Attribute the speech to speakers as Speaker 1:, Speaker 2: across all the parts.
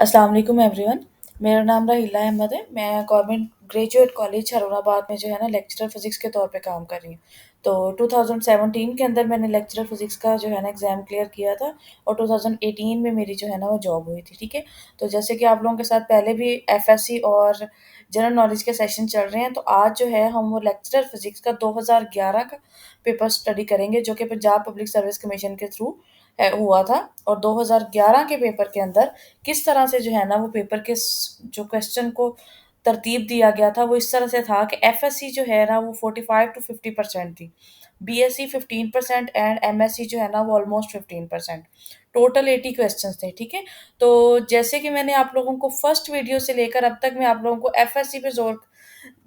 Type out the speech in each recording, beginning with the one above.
Speaker 1: अस्सलाम वालेकुम एवरीवन। मेरा नाम राहिला अहमद है। मैं गवर्नमेंट ग्रेजुएट कॉलेज हरुणाबाद में जो है ना लेक्चरर फ़िज़िक्स के तौर पे काम कर रही हूँ। तो 2017 के अंदर मैंने लेक्चरर फ़िज़िक्स का जो है ना एग्ज़ाम क्लियर किया था और 2018 में मेरी जो है ना वो जॉब हुई थी, ठीक है? तो जैसे कि आप लोगों के साथ पहले भी एफएससी और जनरल नॉलेज के सेशन चल रहे हैं, तो आज जो है हम वो लेक्चरर फ़िज़िक्स का 2011 का पेपर स्टडी करेंगे जो कि पंजाब पब्लिक सर्विस कमीशन के थ्रू हुआ था और 2011 के पेपर के अंदर किस तरह से जो है ना वो पेपर के जो क्वेश्चन को तरतीब दिया गया था वो इस तरह से था कि एफएससी जो है ना वो 45 टू 50% थी, बीएससी 15% एंड एमएससी जो है ना वो ऑलमोस्ट 15%। टोटल 80 क्वेश्चंस थे, ठीक है? तो जैसे कि मैंने आप लोगों को फर्स्ट वीडियो से लेकर अब तक मैं आप लोगों को एफएससी पे जोर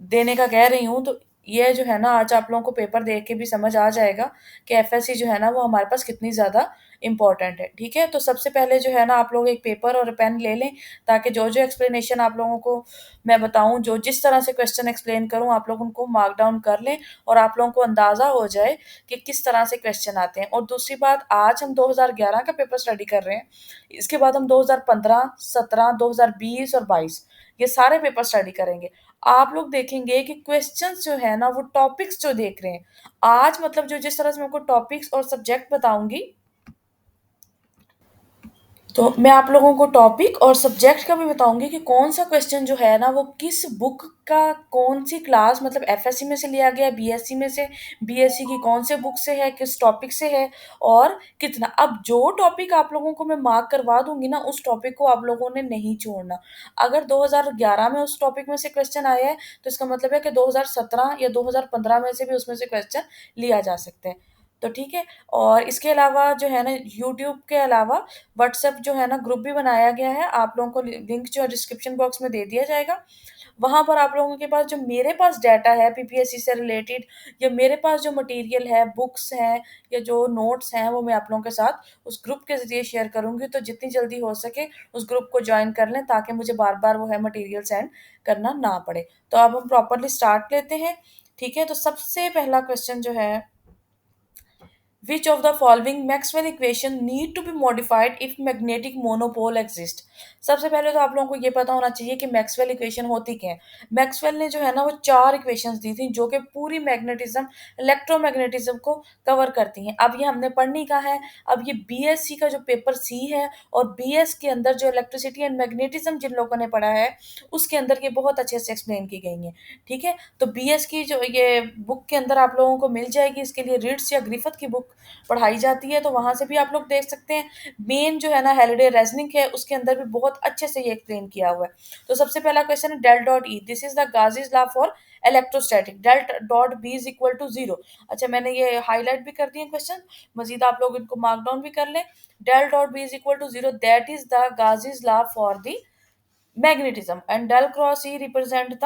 Speaker 1: देने का कह रही हूँ, तो ये जो है ना आज आप लोगों को पेपर देख के भी समझ आ जाएगा कि एफएससी जो है ना वो हमारे पास कितनी ज़्यादा इम्पोर्टेंट है, ठीक है? तो सबसे पहले जो है ना आप लोग एक पेपर और पेन ले लें ताकि जो-जो एक्सप्लेनेशन आप लोगों को मैं बताऊँ, जो जिस तरह से क्वेश्चन एक्सप्लेन करूँ, आप लोग उनको मार्क डाउन कर लें और आप लोगों को अंदाज़ा हो जाए कि किस तरह से क्वेश्चन आते हैं। और दूसरी बात, आज हम 2011 का पेपर स्टडी कर रहे हैं, इसके बाद हम 2015, 17, 2020 और 22 ये सारे पेपर स्टडी करेंगे। आप लोग देखेंगे कि क्वेश्चंस जो है ना वो टॉपिक्स जो देख रहे हैं, आज मतलब जो जिस तरह से मैं आपको टॉपिक्स और सब्जेक्ट बताऊँगी, तो मैं आप लोगों को टॉपिक और सब्जेक्ट का भी बताऊँगी कि कौन-सा क्वेश्चन जो है ना वो किस बुक का कौन-सी क्लास मतलब एफएससी में से लिया गया है, बीएससी में से, बीएससी की कौन से बुक से है, किस टॉपिक से है और कितना। अब जो टॉपिक आप लोगों को मैं मार्क करवा दूँगी ना, उस टॉपिक को आप लोगों ने नहीं छोड़ना। अगर 2011 में उस टॉपिक में से क्वेश्चन आया है, तो इसका मतलब है कि 2017 या 2015 में से भी उसमें से क्वेश्चन लिया जा सकता है। तो ठीक है? और इसके अलावा जो है ना यूट्यूब के अलावा व्हाट्सएप जो है ना ग्रुप भी बनाया गया है, आप लोगों को लिंक जो है डिस्क्रिप्शन बॉक्स में दे दिया जाएगा। वहाँ पर आप लोगों के पास जो मेरे पास डाटा है पीपीएससी से रिलेटेड या मेरे पास जो मटेरियल है, बुक्स हैं या जो नोट्स हैं, वो मैं आप लोगों के साथ उस ग्रुप के ज़रिए शेयर करूँगी। तो जितनी जल्दी हो सके उस ग्रुप को जॉइन कर लें ताकि मुझे बार-बार वो है मटेरियल सेंड करना ना पड़े। तो अब हम प्रॉपर्ली स्टार्ट लेते हैं, ठीक है? तो सबसे पहला क्वेश्चन जो है, which of the following Maxwell equation need to be modified if magnetic monopole exist? सबसे पहले तो आप लोगों को ये पता होना चाहिए कि मैक्सवेल इक्वेशन होती क्या है। मैक्सवेल ने जो है ना वो 4 इक्वेशंस दी थी जो कि पूरी मैग्नेटिज्म, इलेक्ट्रोमैग्नेटिज्म को कवर करती हैं। अब ये हमने पढ़नी कहाँ है, अब ये बीएससी का जो पेपर सी है और बीएस के अंदर जो इलेक्ट्रिसिटी एंड मैग्नेटिज्म जिन लोगों ने पढ़ा है, उसके अंदर ये बहुत अच्छे से एक्सप्लेन की गई हैं, ठीक है? तो बीएस की जो ये बुक के अंदर आप लोगों को मिल जाएगी, इसके लिए रीड्स या ग्रिफिथ की बुक पढ़ाई जाती है, तो वहाँ से भी आप लोग देख सकते हैं। मेन जो है ना हेलिडे रेज़निंग है, उसके अंदर भी बहुत अच्छे से ये एक्सप्लेन किया हुआ है। तो सबसे पहला क्वेश्चन है del dot E, this is the Gauss's law for electrostatic, del dot B is equal to 0। अच्छा, मैंने ये हाइलाइट भी कर दिए क्वेश्चन, मज़ीद आप लोग इनको मार्क डाउन भी कर लें। Del dot B is equal to 0 that is the Gauss's law for the magnetism and del cross E represent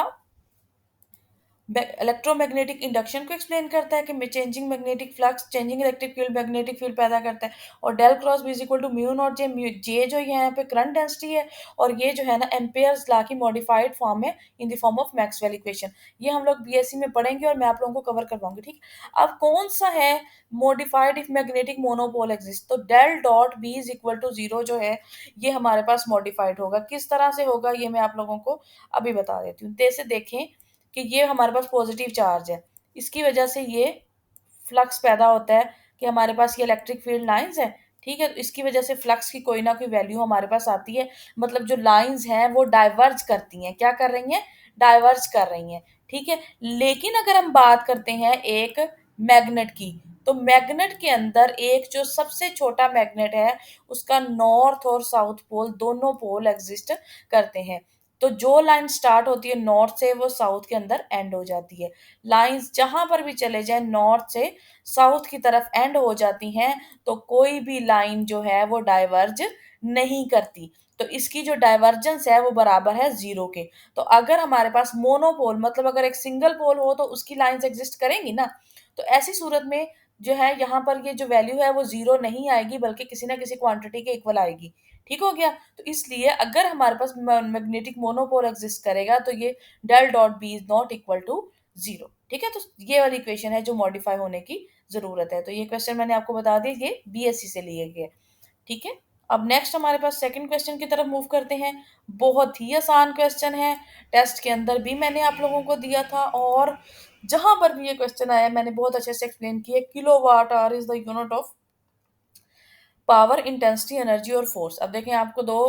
Speaker 1: the electromagnetic induction को एक्सप्लेन करता है कि changing magnetic flux changing electric field magnetic field पैदा करता है। और del cross B is equal to mu naught J, mu J जो यहाँ पे करंट डेंसिटी है और ये जो है ना एम्पेयर्स लॉ की मॉडिफाइड फॉर्म है in the form of Maxwell equation. ये हम लोग बीएससी में पढ़ेंगे और मैं आप लोगों को कवर करवाऊंगी, ठीक। अब कौन सा है modified if magnetic monopole exist, तो del dot B is equal to 0 जो है ये हमारे पास मॉडिफाइड होगा। किस तरह से होगा ये मैं आप लोगों को अभी बता देती हूँ। जैसे देखें कि ये हमारे पास पॉजिटिव चार्ज है, इसकी वजह से ये फ्लक्स पैदा होता है कि हमारे पास ये इलेक्ट्रिक फील्ड लाइंस हैं, ठीक है? तो इसकी वजह से फ्लक्स की कोई ना कोई वैल्यू हमारे पास आती है, मतलब जो लाइंस हैं वो डाइवर्ज करती हैं। क्या कर रही हैं? डाइवर्ज कर रही हैं, ठीक है? लेकिन अगर हम बात करते हैं एक मैग्नेट की, तो मैग्नेट के अंदर एक जो सबसे छोटा मैग्नेट है, उसका नॉर्थ और साउथ पोल दोनों पोल एग्जिस्ट करते हैं। तो जो लाइन स्टार्ट होती है नॉर्थ से वो साउथ के अंदर एंड हो जाती है। लाइंस जहाँ पर भी चले जाएँ नॉर्थ से साउथ की तरफ एंड हो जाती हैं, तो कोई भी लाइन जो है वो डाइवर्ज नहीं करती। तो इसकी जो डाइवर्जेंस है वो बराबर है 0 के। तो अगर हमारे पास मोनोपोल मतलब अगर एक सिंगल पोल हो तो उसकी लाइन्स एग्ज़िस्ट करेंगी ना। तो ऐसी सूरत में जो है यहाँ पर ये जो वैल्यू है वो 0 नहीं आएगी बल्कि किसी न किसी क्वांटिटी के इक्वल आएगी। ठीक हो गया? तो इसलिए अगर हमारे पास मैग्नेटिक मोनोपोल एग्जिस्ट करेगा तो ये del dot B is not equal to 0, ठीक है। तो ये वाली इक्वेशन है जो मॉडिफाई होने की जरूरत है। तो ये क्वेश्चन मैंने आपको बता दिया, ये बीएससी से लिए गए, ठीक है। अब नेक्स्ट हमारे पास सेकंड क्वेश्चन की तरफ मूव करते हैं। बहुत ही आसान क्वेश्चन है, टेस्ट के अंदर भी मैंने आप लोगों को दिया था और जहाँ पर भी ये क्वेश्चन आया मैंने बहुत अच्छे से एक्सप्लेन किया। Kilowatt hour is the unit of power, intensity, energy और फोर्स। अब देखें आपको दो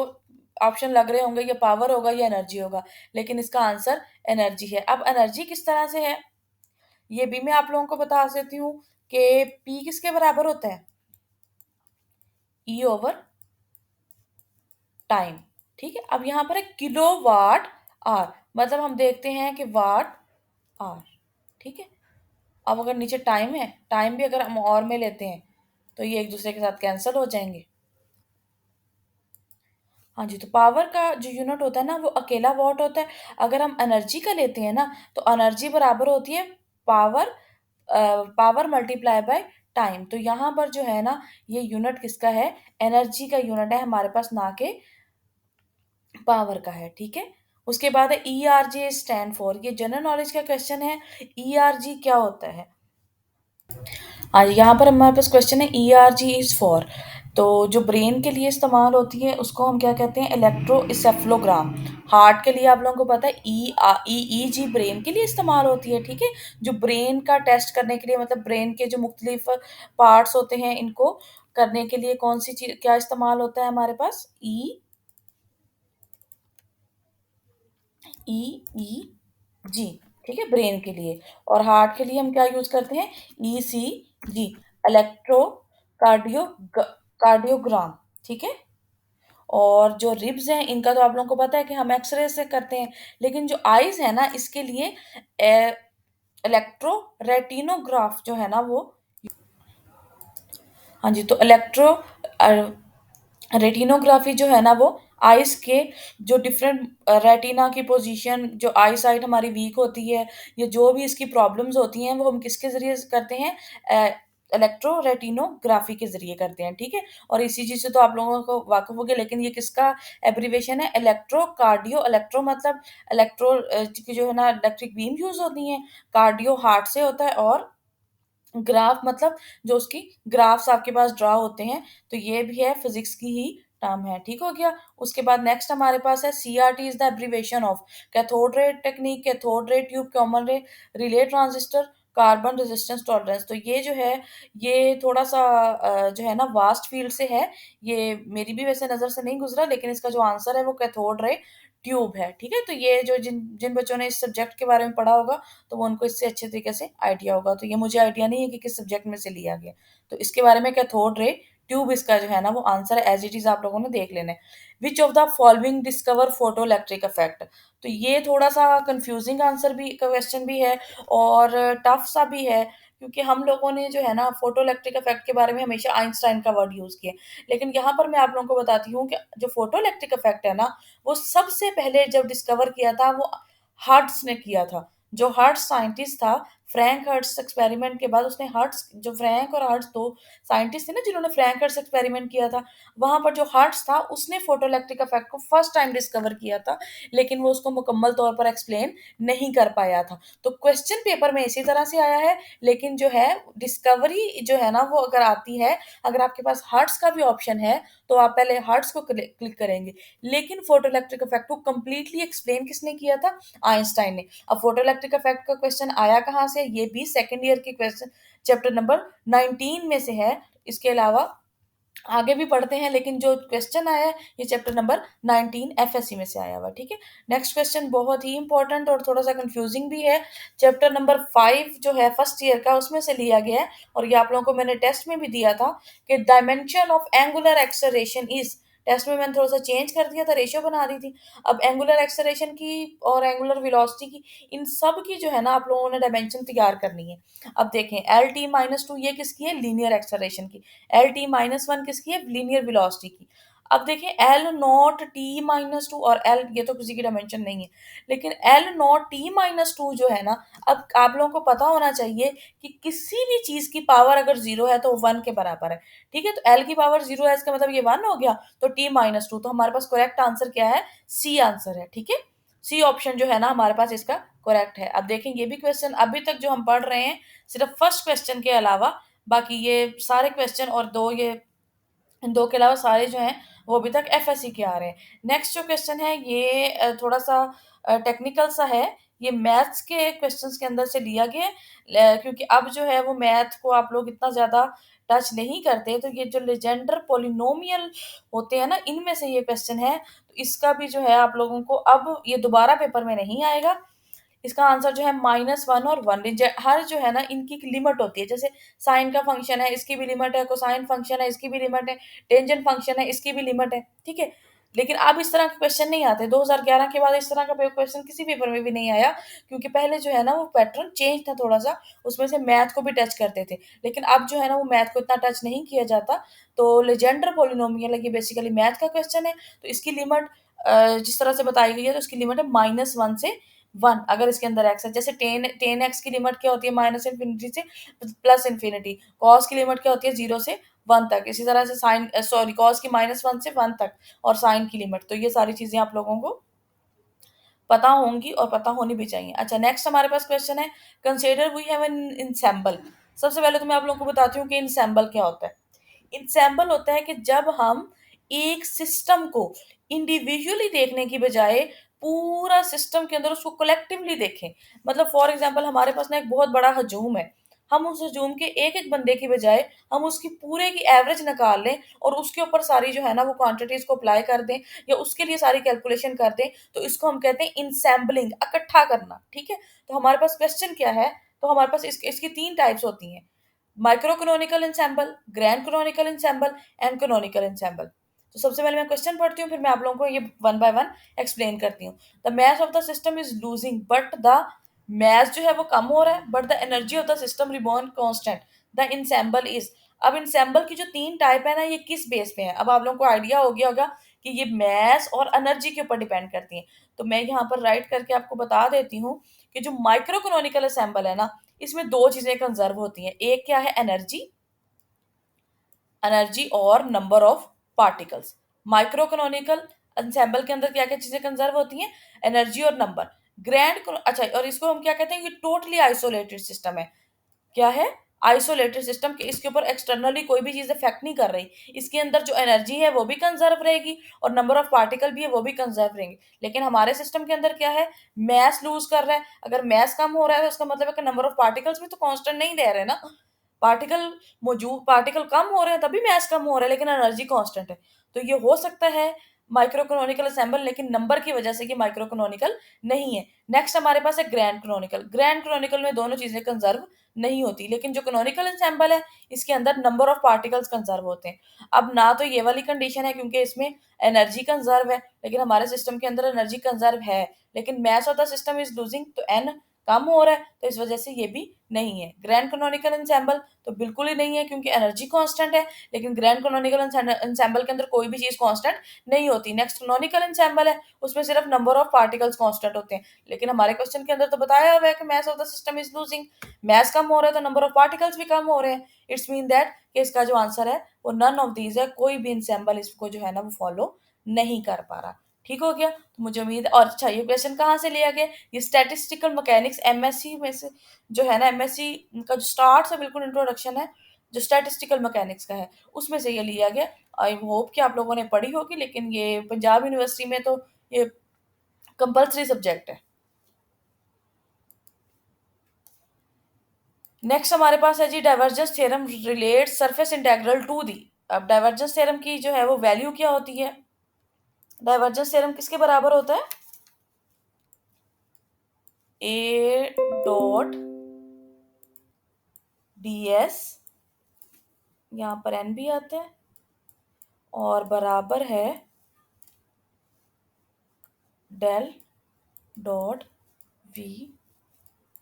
Speaker 1: ऑप्शन लग रहे होंगे, ये पावर होगा या एनर्जी होगा, लेकिन इसका आंसर एनर्जी है। अब एनर्जी किस तरह से है ये भी मैं आप लोगों को बता देती हूँ कि पी किसके बराबर होता है, ई ओवर टाइम। ठीक है, अब यहाँ पर है किलो वाट आर, मतलब हम देखते हैं कि वाट आर। ठीक है, अब अगर नीचे टाइम है, टाइम भी अगर हम और में लेते हैं तो ये एक दूसरे के साथ कैंसिल हो जाएंगे। हाँ जी, तो पावर का जो यूनिट होता है ना वो अकेला वॉट होता है। अगर हम एनर्जी का लेते हैं ना तो एनर्जी बराबर होती है power, power multiply by time. तो यहाँ पर जो है ना ये यूनिट किसका है, एनर्जी का यूनिट है हमारे पास, ना के पावर का है। ठीक है, उसके बाद है E R G stand for, ये जनरल नॉलेज का क्वेश्चन है। ई आर जी क्या होता है, हाँ यहाँ पर हमारे पास क्वेश्चन है E R G is for, तो जो ब्रेन के लिए इस्तेमाल होती है उसको हम क्या कहते हैं, इलेक्ट्रोइसेफ्लोग्राम। हार्ट के लिए आप लोगों को पता है ई जी ब्रेन के लिए इस्तेमाल होती है। ठीक है, जो ब्रेन का टेस्ट करने के लिए, मतलब ब्रेन के जो मुख्तलिफ पार्ट्स होते हैं इनको करने के लिए कौन सी चीज क्या इस्तेमाल होता है हमारे पास, ई ई जी। ठीक है, ब्रेन के लिए। और हार्ट के लिए हम क्या यूज करते हैं, ई सी जी, इलेक्ट्रो कार्डियो कार्डियोग्राम। ठीक है, और जो रिब्स हैं इनका तो आप लोगों को पता है कि हम एक्सरे से करते हैं, लेकिन जो आईज है ना इसके लिए इलेक्ट्रो रेटिनोग्राफ जो है ना वो, हाँ जी, तो इलेक्ट्रो रेटिनोग्राफी जो है ना वो आइस के जो डिफरेंट रेटिना की पोजीशन, जो आई साइट हमारी वीक होती है या जो भी इसकी प्रॉब्लम्स होती हैं वो हम किसके जरिए करते हैं, इलेक्ट्रो रेटिनोग्राफी के जरिए करते हैं। ठीक है, और ईसीजी से तो आप लोगों को वाकिफ हो गए, लेकिन ये किसका एब्रीवेशन है, इलेक्ट्रो कार्डियो। इलेक्ट्रो मतलब इलेक्ट्रो की जो है ना इलेक्ट्रिक बीम यूज होती हैं, कार्डियो हार्ट से होता है, और ग्राफ मतलब जो उसकी ग्राफ्स आपके पास ड्रा होते हैं, तो ये भी है फिजिक्स की ही टर्म है। ठीक हो गया, उसके बाद नेक्स्ट हमारे पास है CRT is the abbreviation of cathode ray technique, cathode ray tube, common ray, relay transistor, carbon resistance tolerance. तो ये जो है ये थोड़ा सा जो है ना वास्ट फील्ड से है, ये मेरी भी वैसे नज़र से नहीं गुजरा, लेकिन इसका जो आंसर है वो कैथोड रे ट्यूब है। ठीक है, तो ये जो जिन जिन बच्चों ने इस सब्जेक्ट के बारे में पढ़ा होगा तो वो उनको इससे अच्छे तरीके से आइडिया होगा। तो ये मुझे आइडिया नहीं है कि किस सब्जेक्ट में से लिया गया, तो इसके बारे में कैथोड रे ट्यूब इसका जो है ना वो आंसर है, एज इट इज आप लोगों ने देख लेना है। Which of the following discover photo electric effect, तो ये थोड़ा सा कंफ्यूजिंग आंसर भी क्वेश्चन भी है और टफ सा भी है, क्योंकि हम लोगों ने जो है ना फोटो इलेक्ट्रिक इफेक्ट के बारे में हमेशा आइंस्टाइन का वर्ड यूज किया, लेकिन यहाँ पर मैं आप लोगों को बताती हूँ कि जो फोटो इलेक्ट्रिक इफेक्ट है ना वो सबसे पहले जब डिस्कवर किया था वो हर्ट्स ने किया था। जो हर्ट्स साइंटिस्ट था, फ्रैंक हर्ट्स एक्सपेरिमेंट के बाद उसने हर्ट्स, जो फ्रैंक और हर्ट्स दो साइंटिस्ट थे ना जिन्होंने फ्रैंक हर्ट्स एक्सपेरिमेंट किया था, वहां पर जो हर्ट्स था उसने फोटो इलेक्ट्रिक इफेक्ट को फर्स्ट टाइम डिस्कवर किया था, लेकिन वो उसको मुकम्मल तौर पर एक्सप्लेन नहीं कर पाया था। तो क्वेश्चन पेपर में इसी तरह से आया है, लेकिन जो है डिस्कवरी जो है ना वो अगर आती है, अगर आपके पास हर्ट्स का भी ऑप्शन है तो आप पहले हर्ट्स को क्लिक करेंगे, लेकिन फोटो इलेक्ट्रिक इफेक्ट को कंप्लीटली एक्सप्लेन किसने किया था, आइंस्टाइन ने। अब फोटो इलेक्ट्रिक इफेक्ट का क्वेश्चन आया कहाँ से, ये भी सेकंड ईयर के क्वेश्चन चैप्टर नंबर 19 में से है। इसके अलावा आगे भी पढ़ते हैं, लेकिन जो क्वेश्चन आया है ये चैप्टर नंबर 19 एफएससी में से आया हुआ। ठीक है, नेक्स्ट क्वेश्चन बहुत ही इंपॉर्टेंट और थोड़ा सा कंफ्यूजिंग भी है। चैप्टर नंबर 5 जो है फर्स्ट ईयर का उसमें से लिया गया है, और ये आप लोगों को मैंने टेस्ट में भी दिया था कि dimension of angular acceleration is, test में मैंने थोड़ा सा चेंज कर दिया था, रेशियो बना दी थी। अब एंगुलर एक्सेलरेशन की और एंगुलर वेलोसिटी की, इन सब की जो है ना आप लोगों ने डायमेंशन तैयार करनी है। अब देखें LT-2 ये किसकी है, लीनियर एक्सेलरेशन की। LT-1 किसकी है, लीनियर वेलोसिटी की। अब देखें L0T-2 और L, ये तो किसी की डायमेंशन नहीं है, लेकिन L0T-2 जो है ना, अब आप लोगों को पता होना चाहिए कि किसी भी चीज की पावर अगर जीरो है तो 1 के बराबर है। ठीक है, तो L की पावर जीरो है इसका मतलब ये 1 हो गया, तो T-2, तो हमारे पास करेक्ट आंसर क्या है, सी आंसर है। ठीक है, सी ऑप्शन जो है ना हमारे पास इसका करेक्ट है। अब देखें ये भी क्वेश्चन अभी तक जो हम पढ़ रहे हैं सिर्फ फर्स्ट क्वेश्चन के अलावा, बाकी ये सारे क्वेश्चन और दो ये इन 2 के अलावा सारे जो हैं वो अभी तक एफएससी के आ रहे हैं। नेक्स्ट जो क्वेश्चन है ये थोड़ा-सा टेक्निकल सा है। ये मैथ्स के क्वेश्चन्स के अंदर से लिया गया है क्योंकि अब जो है वो मैथ को आप लोग इतना ज़्यादा टच नहीं करते, तो ये जो लेजेंडर पॉलिनोमियल होते हैं ना, इनमें से ये क्वेश्चन है। तो इसका भी जो है आप लोगों को अब ये दोबारा पेपर में नहीं आएगा। इसका आंसर जो है -1 और 1 रिजे हर जो है ना इनकी एक लिमिट होती है। जैसे साइन का फंक्शन है, इसकी भी लिमिट है, कोसाइन फंक्शन है, इसकी भी लिमिट है, टेंजेंट फंक्शन है, इसकी भी लिमिट है, ठीक है? लेकिन अब इस तरह के क्वेश्चन नहीं आते। 2011 के बाद इस तरह का पे क्वेश्चन किसी पेपर में भी नहीं आया क्योंकि पहले जो है ना वो पैटर्न चेंज था थोड़ा-सा, उसमें से मैथ को भी टच करते थे। लेकिन अब जो है ना वो मैथ को इतना टच नहीं किया जाता। तो लेजेंडर पॉलिनोमियल है, ये बेसिकली मैथ का क्वेश्चन है। तो इसकी लिमिट जिस तरह से बताई गई है तो इसकी लिमिट है -1 से 1 अगर इसके अंदर x है। जैसे टेन एक्स की लिमिट क्या होती है माइनस इन्फिनिटी से प्लस इन्फिनिटी। कॉस की लिमिट क्या होती है 0 से 1 तक। इसी तरह से साइन सॉरी कॉस की -1 से 1 तक और साइन की लिमिट। तो ये सारी चीज़ें आप लोगों को पता होंगी और पता होनी भी चाहिए। अच्छा नेक्स्ट हमारे पास क्वेश्चन है consider we have an ensemble। सबसे पहले तो मैं आप लोगों को बताती हूँ कि ensemble क्या होता है। ensemble होता है कि जब हम एक सिस्टम को इंडिविजुअली देखने की बजाय पूरा सिस्टम के अंदर उसको कलेक्टिवली देखें। मतलब फॉर एग्जांपल हमारे पास ना एक बहुत बड़ा हजूम है। हम उस हजूम के एक-एक बंदे की बजाय हम उसकी पूरे की एवरेज निकाल लें और उसके ऊपर सारी जो है ना वो क्वांटिटीज़ को अप्लाई कर दें या उसके लिए सारी कैलकुलेशन कर दें, तो इसको हम कहते हैं इनसैम्बलिंग इकट्ठा करना, ठीक है? तो हमारे पास क्वेश्चन क्या है? तो हमारे पास इसकी 3 टाइप्स होती हैं। Micro canonical ensemble, grand canonical ensemble and canonical ensemble. तो सबसे पहले मैं क्वेश्चन पढ़ती हूँ, फिर मैं आप लोगों को ये वन बाय वन एक्सप्लेन करती हूँ। The mass of the system is losing but the mass जो है वो कम हो रहा है but the energy of the system reborn constant. The ensemble is. अब इंसेंबल की जो 3 टाइप है ना ये किस बेस पे है? अब आप लोगों को आइडिया हो गया होगा कि ये मास और एनर्जी के ऊपर डिपेंड करती हैं। तो मैं यहाँ पर राइट करके आपको बता देती हूँ कि जो माइक्रो कैनोनिकल एंसेंबल है ना इसमें 2 चीज़ें कंज़र्व होती हैं। एक क्या है एनर्जी, एनर्जी और number of particles. Micro canonical ensemble के अंदर क्या-क्या चीज़ें कंज़र्व होती हैं? एनर्जी और नंबर। अच्छा और इसको हम क्या कहते हैं? ये टोटली आइसोलेटेड सिस्टम है। क्या है? आइसोलेटेड सिस्टम के इसके ऊपर एक्सटर्नली कोई भी चीज़ इफ़ेक्ट नहीं कर रही। इसके अंदर जो एनर्जी है वो भी कंज़र्व रहेगी और नंबर ऑफ पार्टिकल भी है वो भी कंज़र्व रहेंगे। लेकिन हमारे सिस्टम के अंदर क्या है? मास लूज़ कर रहा है। अगर मास कम हो रहा है तो इसका मतलब है कि नंबर ऑफ पार्टिकल्स भी तो कांस्टेंट नहीं रह रहे ना। पार्टिकल कम हो रहे हैं तभी मास कम हो रहा है लेकिन एनर्जी कांस्टेंट है। तो ये हो सकता है माइक्रो कैनोनिकल एंसेंबल लेकिन नंबर की वजह से ये माइक्रो कैनोनिकल नहीं है। नेक्स्ट हमारे पास है ग्रैंड कैनोनिकल। ग्रैंड कैनोनिकल में दोनों चीज़ें कंज़र्व नहीं होती लेकिन जो कैनोनिकल एंसेंबल है इसके अंदर नंबर ऑफ पार्टिकल्स कंज़र्व होते हैं। अब ना तो ये वाली कंडीशन है क्योंकि इसमें एनर्जी कंज़र्व है लेकिन हमारे सिस्टम के अंदर एनर्जी कंज़र्व है लेकिन मास of the system is losing तो एन कम हो रहा है तो इस वजह से ये भी नहीं है। ग्रैंड कैनोनिकल एंसेंबल तो बिल्कुल ही नहीं है क्योंकि एनर्जी कांस्टेंट है लेकिन ग्रैंड कैनोनिकल एंसेंबल के अंदर कोई भी चीज़ कांस्टेंट नहीं होती। नेक्स्ट कैनोनिकल एंसेंबल है उसमें सिर्फ नंबर ऑफ पार्टिकल्स कांस्टेंट होते हैं लेकिन हमारे क्वेश्चन के अंदर तो बताया हुआ है कि mass of the system is losing. Mass कम हो रहा है तो नंबर ऑफ पार्टिकल्स भी कम हो रहे हैं। इट्स मीन दैट कि इसका जो आंसर है वो नन ऑफ दीज है। कोई भी एंसेंबल इसको जो है ना वो फॉलो नहीं कर पा रहा। ठीक हो गया? तो मुझे उम्मीद है और अच्छा ये क्वेश्चन कहाँ से लिया गया? ये स्टैटिस्टिकल मैकेनिक्स एमएससी में से जो है ना एमएससी का जो स्टार्ट से बिल्कुल इंट्रोडक्शन है, जो स्टैटिस्टिकल मैकेनिक्स का है, उसमें से ये लिया गया। आई होप कि आप लोगों ने पढ़ी होगी लेकिन ये पंजाब यूनिवर्सिटी में तो ये कंपल्सरी सब्जेक्ट है। नेक्स्ट हमारे पास है जी divergence theorem relates surface integral to the. अब डाइवर्जेंस थ्योरम की जो है वो वैल्यू क्या होती है? डाइवर्जेंस थ्योरम किसके बराबर होता है? ए डॉट डी एस, यहाँ पर एन भी आता है और बराबर है डेल डॉट वी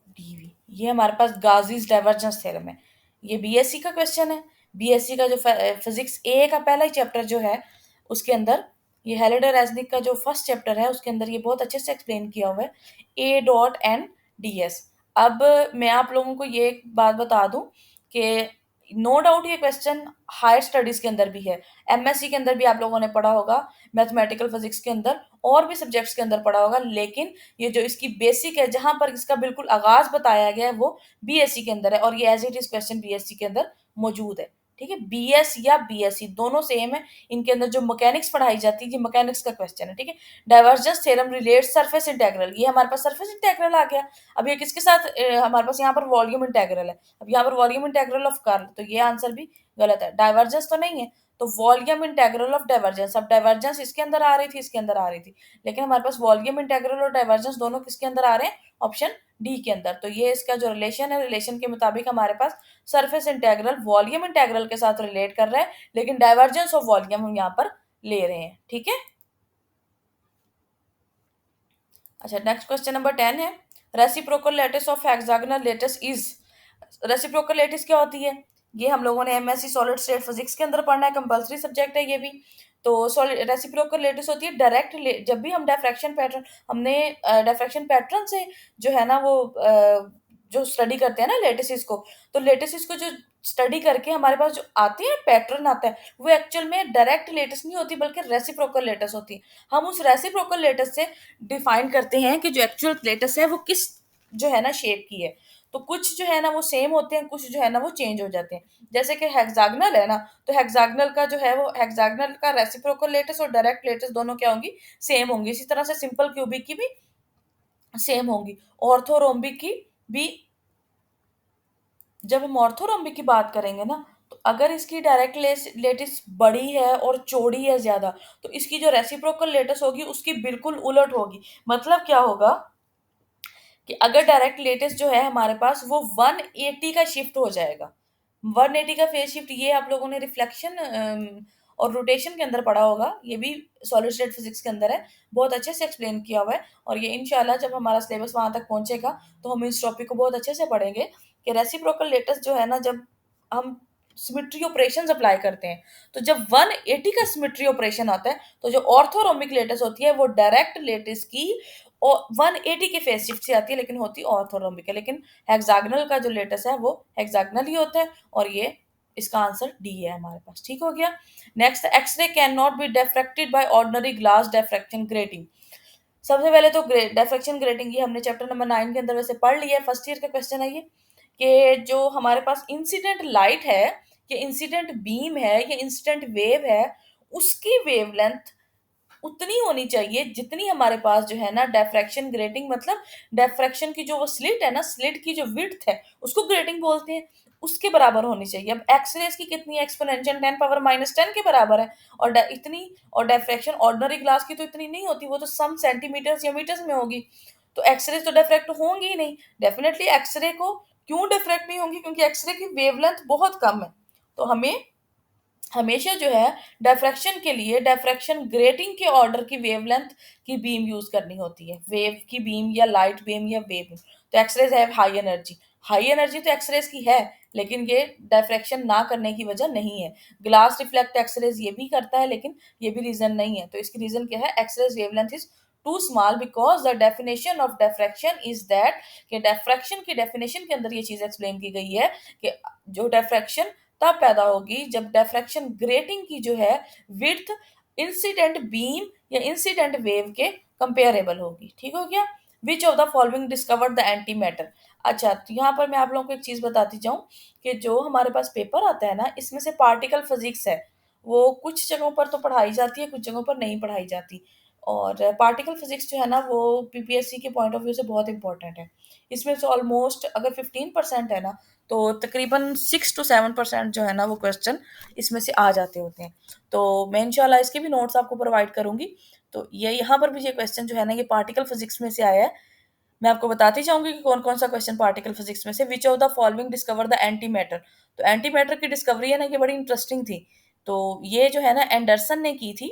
Speaker 1: डीवी। ये हमारे पास गाजीज डाइवर्जेंस थ्योरम है। ये बीएससी का क्वेश्चन है। बीएससी का जो फिजिक्स ए का पहला ही चैप्टर जो है उसके अंदर ये हेलिडर रेजनिक का जो फर्स्ट चैप्टर है उसके अंदर ये बहुत अच्छे से एक्सप्लेन किया हुआ है A dot N D S. अब मैं आप लोगों को ये एक बात बता दूं कि नो डाउट ये क्वेश्चन हायर स्टडीज के अंदर भी है। एमएससी के अंदर भी आप लोगों ने पढ़ा होगा, मैथमेटिकल फिजिक्स के अंदर और भी सब्जेक्ट्स के अंदर पढ़ा होगा लेकिन ये जो इसकी बेसिक है जहाँ पर इसका बिल्कुल आगाज़ बताया गया है वो बीएससी के अंदर है और ये as it is question BSc के अंदर मौजूद है। ठीक है, बीएस या बीएससी दोनों सेम है। इनके अंदर जो मैकेनिक्स पढ़ाई जाती है, ये मैकेनिक्स का क्वेश्चन है, ठीक है। Divergence theorem relates surface integral, ये हमारे पास सरफेस इंटीग्रल आ गया। अब ये किसके साथ हमारे पास यहाँ पर वॉल्यूम इंटीग्रल है। अब यहाँ पर वॉल्यूम इंटीग्रल ऑफ कर्ल, तो ये आंसर भी गलत है। डाइवर्जेंस तो नहीं है, तो वॉल्यूम इंटीग्रल ऑफ डाइवर्जेंस। अब डाइवर्जेंस इसके अंदर आ रही थी, इसके अंदर आ रही थी, लेकिन हमारे पास वॉल्यूम इंटीग्रल और डाइवर्जेंस दोनों किसके अंदर आ रहे हैं, ऑप्शन डी के अंदर। तो ये इसका जो रिलेशन है, रिलेशन के मुताबिक हमारे पास सरफेस इंटीग्रल वॉल्यूम इंटीग्रल के साथ रिलेट कर रहा है, लेकिन डाइवर्जेंस ऑफ वॉल्यूम हम यहाँ पर ले रहे हैं, ठीक है। अच्छा, नेक्स्ट क्वेश्चन नंबर 10 है, reciprocal lattice of hexagonal lattice is. Reciprocal lattice क्या होती है, ये हम लोगों ने एमएससी सॉलिड स्टेट फिजिक्स के अंदर पढ़ना है, कंपलसरी सब्जेक्ट है ये भी। तो सॉलिड रेसिप्रोकल लैटिस होती है डायरेक्ट, जब भी हम डिफ्रैक्शन पैटर्न, हमने डिफ्रैक्शन पैटर्न से जो है ना वो जो स्टडी करते हैं ना लेटिस को, तो लेटिस को जो स्टडी करके हमारे पास जो आते हैं पैटर्न आता है, वो एक्चुअल में डायरेक्ट लेटिस नहीं होती बल्कि रेसिप्रोकल लेटिस होती है। हम उस रेसिप्रोकल लेटिस से डिफाइन करते हैं कि जो एक्चुअल लेटिस है वो किस जो है ना शेप की है। तो कुछ जो है ना वो सेम होते हैं, कुछ जो है ना वो चेंज हो जाते हैं। जैसे कि हेक्सागनल है ना, तो हेक्सागनल का जो है वो हेक्सागनल का रेसिप्रोकल लेटिस और डायरेक्ट लेटिस दोनों क्या होंगी, सेम होंगी। इसी तरह से सिंपल क्यूबिक की भी सेम होंगी। ऑर्थोरोम्बिक की भी, जब हम ऑर्थोरोम्बिक की बात करेंगे ना, तो अगर इसकी डायरेक्ट लेटिस बड़ी है और चौड़ी है ज्यादा, तो इसकी जो रेसिप्रोकल लेटिस होगी उसकी बिल्कुल उलट होगी। मतलब क्या होगा कि अगर डायरेक्ट लेटिस जो है हमारे पास वो 180 का शिफ्ट हो जाएगा। 180 का फेज शिफ्ट, ये आप लोगों ने रिफ्लेक्शन और रोटेशन के अंदर पढ़ा होगा, ये भी सॉलिड स्टेट फिजिक्स के अंदर है, बहुत अच्छे से एक्सप्लेन किया हुआ है। और ये इंशाल्लाह जब हमारा सिलेबस वहां तक पहुंचेगा तो हम इस टॉपिक को बहुत अच्छे से पढ़ेंगे कि रेसिप्रोकल लेटिस जो है ना, जब हम सिमेट्री ऑपरेशन अप्लाई करते हैं, तो जब 180 का सिमेट्री ऑपरेशन आता है, तो जो ऑर्थोरोम्बिक लेटिस होती है वो डायरेक्ट लेटिस की और 180 के फेज शिफ्ट से आती है, लेकिन होती ऑर्थोरोम्बिक है। लेकिन हेक्सागोनल का जो लेटिस है वो हेक्सागोनल ही होता है, और ये इसका आंसर डी है हमारे पास, ठीक हो गया। Next, X ray can not be diffracted by ordinary glass diffraction grating. सबसे पहले तो डिफ्रैक्शन ग्रेटिंग ये हमने चैप्टर नंबर 9 के अंदर वैसे पढ़ लिया है, फर्स्ट ईयर का क्वेश्चन है ये, कि जो हमारे पास इंसिडेंट लाइट है, ये इंसिडेंट बीम है, ये इंसिडेंट वेव है, उसकी वेवलेंथ उतनी होनी चाहिए जितनी हमारे पास जो है ना डिफ्रैक्शन ग्रेटिंग, मतलब डिफ्रैक्शन की जो वो स्लिट है ना, स्लिट की जो विड्थ है उसको ग्रेटिंग बोलते हैं, उसके बराबर होनी चाहिए। अब एक्सरेज की कितनी है, एक्सपोनेंशियल 10⁻⁻10 के बराबर है। और इतनी, और डिफ्रैक्शन ऑर्डिनरी ग्लास की तो इतनी नहीं होती, वो तो सम सेंटीमीटर्स या मीटर्स में होगी। तो एक्सरेज तो डिफ्रैक्ट होंगी ही नहीं, डेफिनेटली एक्सरे को क्यों डिफ्रैक्ट नहीं होंगी, क्योंकि एक्सरे की वेवलेंथ बहुत कम है। तो हमें हमेशा जो है डिफ्रैक्शन के लिए डिफ्रैक्शन ग्रेटिंग के ऑर्डर की वेवलेंथ की बीम यूज करनी होती है, वेव की बीम या लाइट बीम या वेव बीम। तो एक्सरेज है हाई एनर्जी, हाई एनर्जी तो एक्सरेज की है, लेकिन ये डिफ्रैक्शन ना करने की वजह नहीं है। ग्लास रिफ्लेक्ट एक्सरेज ये भी करता है, लेकिन ये भी रीजन नहीं है। तो इसकी रीजन क्या है, X rays wavelength is too small because the definition of diffraction is that, कि डिफ्रैक्शन की डेफिनेशन के अंदर ये चीज एक्सप्लेन की गई है कि जो डिफ्रैक्शन तब पैदा होगी जब डिफ्रैक्शन ग्रेटिंग की जो है विड्थ इंसिडेंट बीम या इंसिडेंट वेव के कंपेरेबल होगी, ठीक हो गया। Which of the following discovered the anti matter. अच्छा, तो यहाँ पर मैं आप लोगों को एक चीज बताती जाऊं कि जो हमारे पास पेपर आता है ना, इसमें से पार्टिकल फिजिक्स है, वो कुछ जगहों पर तो पढ़ाई जाती है, कुछ जगहों पर नहीं पढ़ाई जाती। और पार्टिकल फिजिक्स जो है ना वो पीपीएससी के पॉइंट ऑफ व्यू से बहुत इंपॉर्टेंट है। इसमें से ऑलमोस्ट अगर 15% है ना, तो तकरीबन 6 to 7% जो है ना वो क्वेश्चन इसमें से आ जाते होते हैं। तो मैं इंशाल्लाह इसके भी नोट्स आपको प्रोवाइड करूंगी। तो ये यहाँ पर भी ये क्वेश्चन जो है ना, ये पार्टिकल फिजिक्स में से आया है। मैं आपको बताती जाऊंगी कि कौन कौन सा क्वेश्चन पार्टिकल फिजिक्स में से, विच of the following discover the anti matter. तो एंटी मैटर की डिस्कवरी है ना, ये बड़ी इंटरेस्टिंग थी। तो ये जो है ना एंडरसन ने की थी।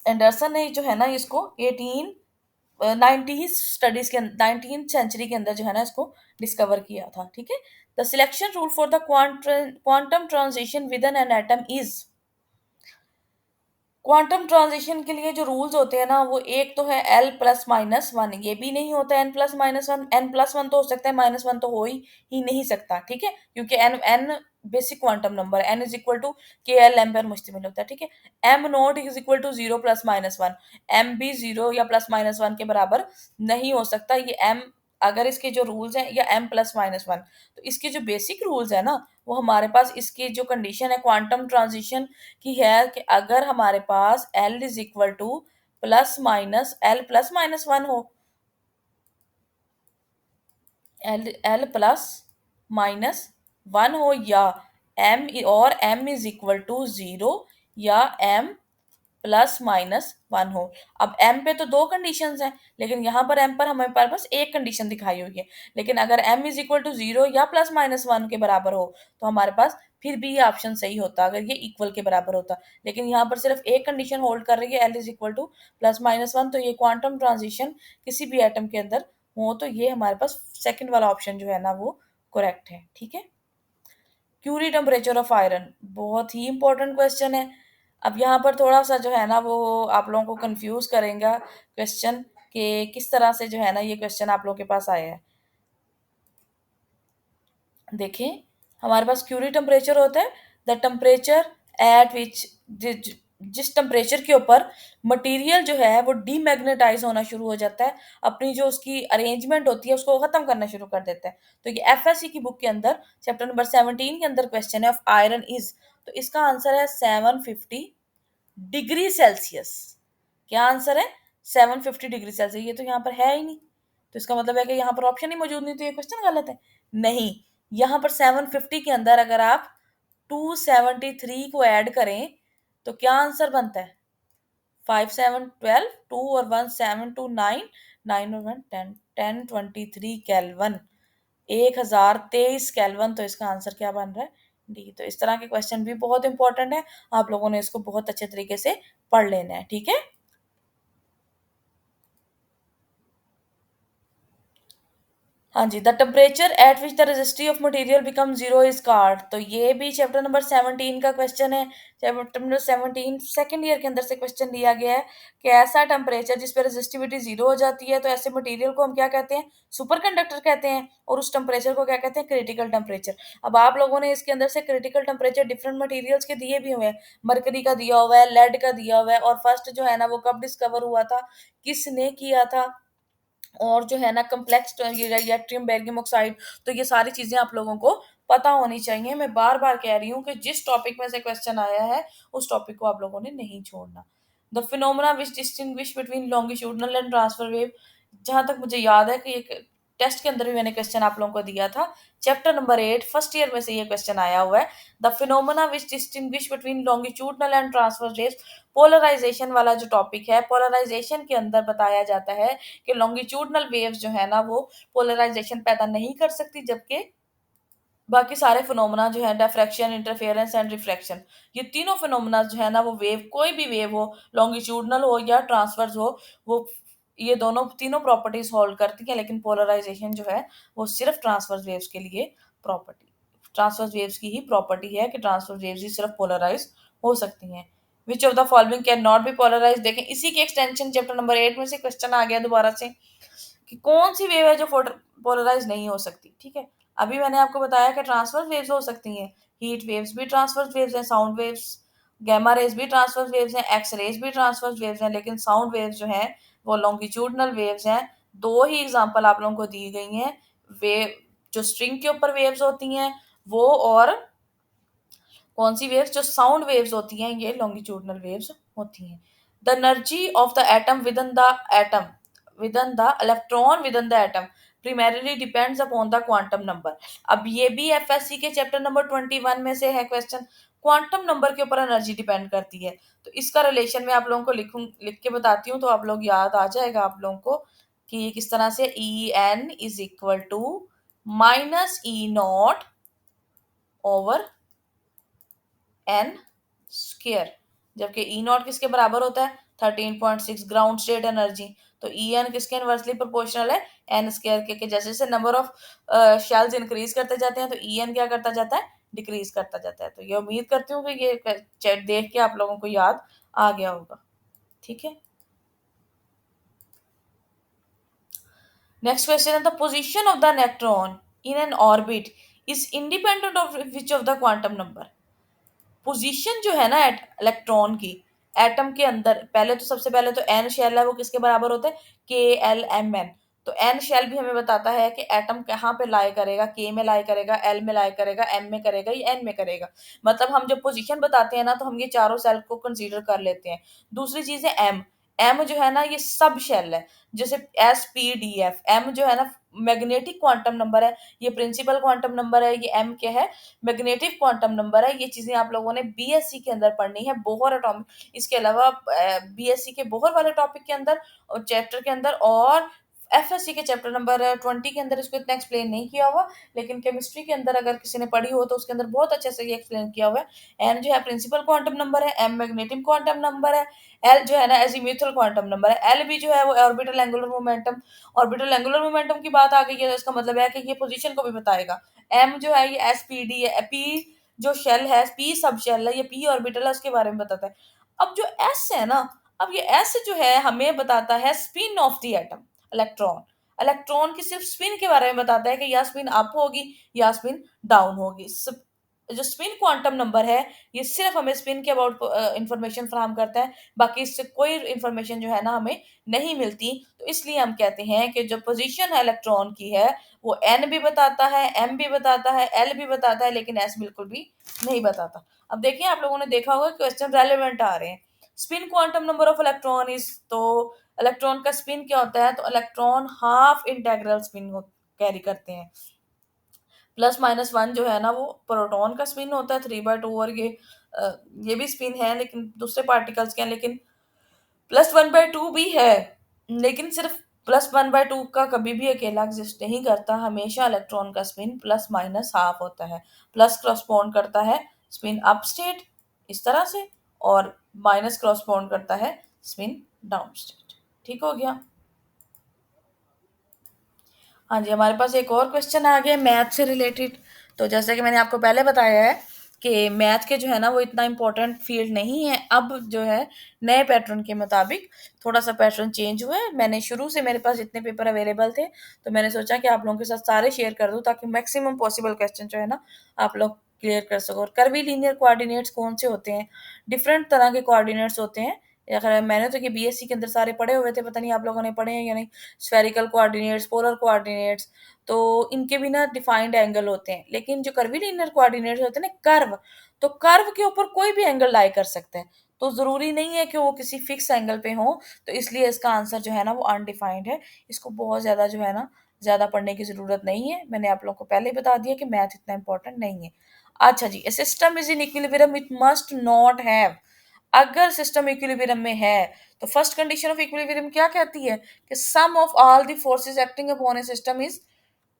Speaker 1: एंडरसन ने जो है ना इसको 90 स्टडीज के 19th सेंचुरी के अंदर जो है ना इसको डिस्कवर किया था, ठीक है। The selection rule for the quantum transition with an atom is. Quantum transition के लिए जो रूल्स होते हैं ना, वो एक तो है L+-1, ये भी नहीं होता N+-1, N+1 तो हो सकता है, -1 तो हो ही नहीं सकता, ठीक है, क्योंकि N N basic quantum number है, n=KL एम पर मुश्तमिल होता है, ठीक है। m0 = 0 +-1, m भी 0 या +-1 के बराबर नहीं हो सकता, ये m अगर इसके जो रूल्स हैं, या m+-1, तो इसके जो बेसिक रूल्स है ना, वो हमारे पास इसकी जो कंडीशन है क्वांटम ट्रांजिशन की है कि अगर हमारे पास L is equal to +-L+-1 हो, L+-1 हो, या m इज इक्वल टू 0, या m+-1 हो। अब m पे तो दो कंडीशंस हैं, लेकिन यहाँ पर m पर हमारे पास बस एक कंडीशन दिखाई हुई है। लेकिन अगर m इज इक्वल टू 0 या +-1 के बराबर हो, तो हमारे पास फिर भी ये ऑप्शन सही होता अगर ये इक्वल के बराबर होता। लेकिन यहाँ पर सिर्फ एक कंडीशन होल्ड कर रही है, L इज इक्वल टू +-1, तो ये क्वांटम ट्रांजिशन किसी भी एटम के अंदर हो, तो ये हमारे पास सेकंड वाला ऑप्शन जो है ना वो करेक्ट है। ठीक है। क्यूरी टेम्परेचर ऑफ आयरन बहुत ही इंपॉर्टेंट क्वेश्चन है। अब यहाँ पर थोड़ा सा जो है ना वो आप लोगों को कंफ्यूज करेगा क्वेश्चन, कि किस तरह से जो है ना ये क्वेश्चन आप लोगों के पास आया है। देखें, हमारे पास क्यूरी टेम्परेचर होता है द टेम्परेचर एट विच, जिस टेम्परेचर के ऊपर मटेरियल जो है वो डीमैग्नेटाइज होना शुरू हो जाता है, अपनी जो उसकी अरेंजमेंट होती है उसको खत्म करना शुरू कर देता है। तो ये एफएससी की बुक के अंदर चैप्टर नंबर 17 के अंदर क्वेश्चन है ऑफ आयरन इज, तो इसका आंसर है 750 डिग्री सेल्सियस। क्या आंसर है? 750 डिग्री सेल्सियस। ये तो यहाँ पर है ही नहीं, तो इसका मतलब है कि यहाँ पर ऑप्शन ही मौजूद नहीं, तो ये क्वेश्चन गलत है। नहीं, यहाँ पर 750 के अंदर अगर आप 273 को ऐड करें तो क्या आंसर बनता है? 5 7 12, 2 और 1 7 2 9, 9 और 1 10, 1023 केल्विन, 1023 केल्विन। तो इसका आंसर क्या बन रहा है? डी। तो इस तरह के क्वेश्चन भी बहुत इंपॉर्टेंट है, आप लोगों ने इसको बहुत अच्छे तरीके से पढ़ लेना है। ठीक है। हाँ जी, the temperature at which the resistivity of material become zero is called, तो ये भी चैप्टर नंबर 17 का क्वेश्चन है। चैप्टर नंबर 17 सेकंड ईयर के अंदर से क्वेश्चन दिया गया है कि ऐसा टेम्परेचर जिस पर रेजिस्टिविटी जीरो हो जाती है, तो ऐसे मटेरियल को हम क्या कहते हैं? सुपर कंडक्टर कहते हैं। और उस टेम्परेचर को क्या कहते हैं? Critical temperature. अब आप लोगों ने इसके अंदर से क्रिटिकल टेम्परेचर डिफरेंट मटेरियल्स के दिए भी हुए हैं, मरकरी का दिया हुआ है, लेड का दिया हुआ है, और फर्स्ट जो है ना वो कब डिस्कवर हुआ था, किसने किया था, और जो है ना कम्प्लेक्स यट्रियम बेरियम ऑक्साइड। तो ये सारी चीजें आप लोगों को पता होनी चाहिए। मैं बार बार कह रही हूँ कि जिस टॉपिक में से क्वेश्चन आया है उस टॉपिक को आप लोगों ने नहीं छोड़ना। The phenomena which distinguish between longitudinal and transfer wave, जहां तक मुझे याद है कि एक टेस्ट के अंदर भी मैंने क्वेश्चन आप लोगों को दिया था, चैप्टर नंबर 8 फर्स्ट ईयर में से ये क्वेश्चन आया हुआ है। The phenomena which distinguish between longitudinal and transfer waves, polarization वाला जो टॉपिक है, पोलराइजेशन के अंदर बताया जाता है कि लॉन्गिट्यूडनल वेव्स जो है ना वो पोलराइजेशन पैदा नहीं कर सकती, जबकि बाकी सारे फिनोमेना जो है डिफ्रैक्शन, इंटरफेरेंस एंड रिफ्रैक्शन, ये तीनों फिनोमेना जो है ना वो वेव, कोई भी वेव हो, लॉन्गिट्यूडनल हो या ट्रांसवर्स हो, वो ये दोनों तीनों प्रॉपर्टीज होल्ड करती हैं। लेकिन पोलराइजेशन जो है वो सिर्फ ट्रांसवर्स वेव्स के लिए प्रॉपर्टी, ट्रांसवर्स वेव्स की ही प्रॉपर्टी है कि ट्रांसवर्स वेव्स ही सिर्फ पोलराइज हो सकती हैं। Which of the following can not be polarize, देखें इसी के एक्सटेंशन चैप्टर नंबर 8 में से क्वेश्चन आ गया दोबारा से कि कौन सी वेव है जो पोलराइज नहीं हो सकती। ठीक है। अभी मैंने आपको बताया कि ट्रांसवर्स वेव्स हो सकती हैं, हीट वेव्स भी ट्रांसवर्स वेव्स हैं, साउंड वेव्स, गैमा रेज भी ट्रांसवर्स वेव्स हैं, एक्स रेज भी ट्रांसवर्स वेव्स हैं, लेकिन साउंड वेव्स जो हैं वो लॉन्गिट्यूडनल वेव्स हैं। दो ही एग्जांपल आप लोगों को दी गई हैं, वेव जो स्ट्रिंग के ऊपर वेव्स होती हैं वो, और कौन सी वेव्स, जो साउंड वेव्स होती हैं ये लॉन्गिट्यूडनल वेव्स होती हैं। The energy of the atom within the electron within the atom primarily depends upon the quantum number। अब ये भी एफएससी के चैप्टर नंबर 21 में से है क्वेश्चन, क्वांटम नंबर के ऊपर एनर्जी डिपेंड करती है। तो इसका रिलेशन मैं आप लोगों को लिख के बताती हूँ, तो आप लोग याद आ जाएगा आप लोगों को कि ये किस तरह से, E N is equal to -E0/, N स्क्र, जबकि ई नॉट किसके बराबर होता है? 13.6 ग्राउंड स्टेट एनर्जी। तो ई एन किसके इनवर्सली प्रोपोर्शनल है? एन स्क्र के। जैसे जैसे नंबर ऑफ शेल्स इंक्रीज करते जाते हैं तो ई एन क्या करता जाता है? डिक्रीज करता जाता है। तो ये उम्मीद करती हूँ कि ये चैट देख के आप लोगों को याद आ गया होगा। ठीक है। नेक्स्ट क्वेश्चन है, the position of the electron in an orbit is independent of which of the quantum number. Position जो है ना इलेक्ट्रॉन की एटम के अंदर, पहले तो सबसे पहले तो एन शेल है वो किसके बराबर होता है? के एल एम एन। तो एन शेल भी हमें बताता है कि एटम कहाँ पे लाई करेगा, के में लाई करेगा, एल में लाई करेगा, एम में करेगा या एन में करेगा। मतलब हम जब पोजीशन बताते हैं ना तो हम ये चारों सेल को कंसीडर कर लेते हैं। दूसरी चीज है एम। एम जो है ना ये सब शेल है, जैसे S P D F. M जो है ना मैग्नेटिक क्वांटम नंबर है, ये प्रिंसिपल क्वांटम नंबर है, ये एम क्या है, मैग्नेटिक क्वांटम नंबर है। ये चीजें आप लोगों ने बीएससी के अंदर पढ़नी है, बोहर एटॉमिक। इसके अलावा बीएससी के बोहर वाले टॉपिक के अंदर और चैप्टर के अंदर और एफएससी के चैप्टर नंबर 20 के अंदर इसको इतना एक्सप्लेन नहीं किया हुआ, लेकिन केमिस्ट्री के अंदर अगर किसी ने पढ़ी हो तो उसके अंदर बहुत अच्छे से ये एक्सप्लेन किया हुआ है। एन जो है प्रिंसिपल क्वांटम नंबर है, एम मैग्नेटिक क्वांटम नंबर है, एल जो है ना एजीम्यूथल क्वांटम नंबर है, एल भी जो है वो orbital angular momentum. Orbital angular momentum की बात आ गई है तो इसका मतलब है कि ये पोजीशन को भी बताएगा। एम जो है ये एसपीडी है, पी जो शेल है, पी सब शेल है, ये पी ऑर्बिटल है, उसके बारे में बताता है। अब जो एस है ना, अब ये एस जो है हमें बताता है spin off the atom, electron. Electron की सिर्फ स्पिन के बारे में बताता है कि या स्पिन अप होगी या स्पिन डाउन होगी। जो स्पिन क्वांटम नंबर है ये सिर्फ हमें स्पिन के अबाउट इंफॉर्मेशन फराहम करता है, बाकी इससे कोई इंफॉर्मेशन जो है ना हमें नहीं मिलती। तो इसलिए हम कहते हैं कि जो पोजीशन है इलेक्ट्रॉन की है वो एन भी बताता है, एम भी बताता है, एल भी बताता है, लेकिन एस बिल्कुल भी नहीं बताता। अब देखिए आप लोगों ने देखा होगा क्वेश्चन रेलेवेंट आ रहे हैं। Spin quantum number of electron is, तो इलेक्ट्रॉन का स्पिन क्या होता है, तो electron half integral spin carry करते हैं। +-1 जो है ना वो प्रोटॉन का स्पिन होता है 3/2, और ये भी स्पिन है लेकिन दूसरे पार्टिकल्स के हैं, लेकिन +1/2 भी है, लेकिन सिर्फ +1/2 का कभी भी अकेला एग्जिस्ट नहीं करता। हमेशा इलेक्ट्रॉन का स्पिन प्लस माइनस हाफ होता है। प्लस क्रॉसपोंड करता है स्पिन अप स्टेट इस तरह से, और माइनस क्रॉसपोंड करता है स्पिन डाउन स्टेट। ठीक हो गया। हाँ जी, हमारे पास एक और क्वेश्चन आ गया मैथ से रिलेटेड। तो जैसा कि मैंने आपको पहले बताया है कि मैथ के जो है ना वो इतना इम्पोर्टेंट फील्ड नहीं है। अब जो है नए पैटर्न के मुताबिक थोड़ा-सा पैटर्न चेंज हुआ है। मैंने शुरू से मेरे पास जितने पेपर अवेलेबल थे, तो मैंने सोचा कि आप लोगों के साथ सारे शेयर कर दूँ ताकि मैक्सिमम पॉसिबल क्वेश्चन जो है ना आप लोग क्लियर कर सको। और कर्वीलीनियर कोऑर्डिनेट्स कौन से होते हैं? डिफरेंट तरह के कोऑर्डिनेट्स होते हैं। अगर मैंने तो ये बीएससी के अंदर सारे पढ़े हुए थे, पता नहीं आप लोगों ने पढ़े हैं या नहीं। स्फेरिकल कोऑर्डिनेट्स, पोलर कोऑर्डिनेट्स, तो इनके भी ना डिफाइंड एंगल होते हैं। लेकिन जो कर्वीलिनियर कोऑर्डिनेट्स होते हैं ना कर्व, तो कर्व के ऊपर कोई भी एंगल लाई कर सकते हैं। तो ज़रूरी नहीं है कि वो किसी फिक्स एंगल पे हो, तो इसलिए इसका आंसर जो है ना वो अनडिफाइंड है। इसको बहुत ज़्यादा जो है ना ज़्यादा पढ़ने की ज़रूरत नहीं है। मैंने आप लोगों को पहले ही बता दिया कि मैथ इतना इम्पोर्टेंट नहीं है। अच्छा जी, a system is in equilibrium it must not have. अगर सिस्टम इक्विलिब्रियम में है तो फर्स्ट कंडीशन ऑफ इक्विलिब्रियम क्या कहती है कि sum of all the forces acting upon a system is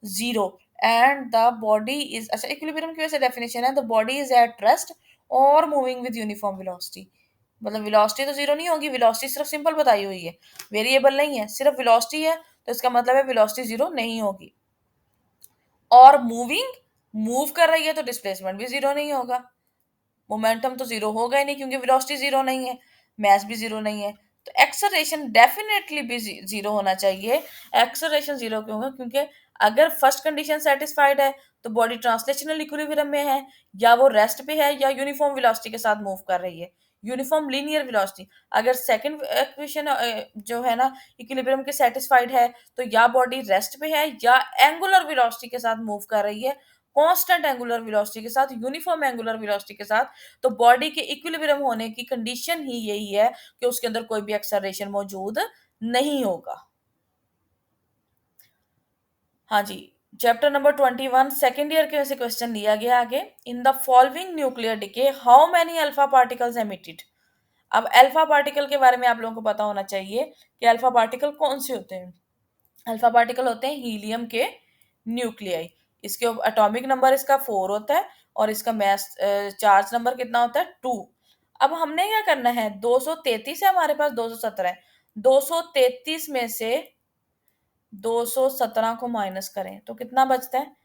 Speaker 1: zero and the body is, अच्छा इक्विलिब्रियम की वैसे डेफिनेशन है the body is at rest और मूविंग विद यूनिफॉर्म वेलोसिटी। मतलब वेलोसिटी तो जीरो नहीं होगी, वेलोसिटी सिर्फ सिंपल बताई हुई है, वेरिएबल नहीं है, सिर्फ वेलोसिटी है, तो इसका मतलब है वेलोसिटी जीरो नहीं होगी। और मूविंग, मूव कर रही है तो डिस्प्लेसमेंट भी जीरो नहीं होगा। मोमेंटम तो जीरो होगा ही नहीं क्योंकि वेलोसिटी जीरो नहीं है, मास भी जीरो नहीं है। तो एक्सेलरेशन डेफिनेटली भी जीरो होना चाहिए। एक्सेलरेशन जीरो क्यों होगा, क्योंकि अगर फर्स्ट कंडीशन सेटिस्फाइड है तो बॉडी ट्रांसलेशनल इक्विलिब्रियम में है, या वो रेस्ट पे है या यूनिफॉर्म वेलोसिटी के साथ मूव कर रही है, यूनिफॉर्म लीनियर वेलोसिटी। अगर सेकंड इक्वेशन जो है ना इक्विलिब्रियम के सेटिस्फाइड है तो या बॉडी रेस्ट पे है या एंगुलर वेलोसिटी के साथ मूव कर रही है, कांस्टेंट एंगुलर वेलोसिटी के साथ, यूनिफॉर्म एंगुलर वेलोसिटी के साथ। तो बॉडी के इक्विलिब्रियम होने की कंडीशन ही यही है कि उसके अंदर कोई भी एक्सेलरेशन मौजूद नहीं होगा। हाँ जी, चैप्टर नंबर 21 सेकेंड ईयर के वैसे क्वेश्चन लिया गया आगे। In the following nuclear decay how many alpha particles emitted. अब अल्फा पार्टिकल के बारे में आप लोगों को पता होना चाहिए कि अल्फा पार्टिकल कौन से होते हैं। अल्फा पार्टिकल होते हैं हीलियम के न्यूक्लियाई। इसके एटॉमिक नंबर इसका 4 होता है और इसका मास चार्ज नंबर कितना होता है 2। अब हमने क्या करना है, 233 है हमारे पास, 217 है। 233 में से 217 को माइनस करें तो कितना बचता है,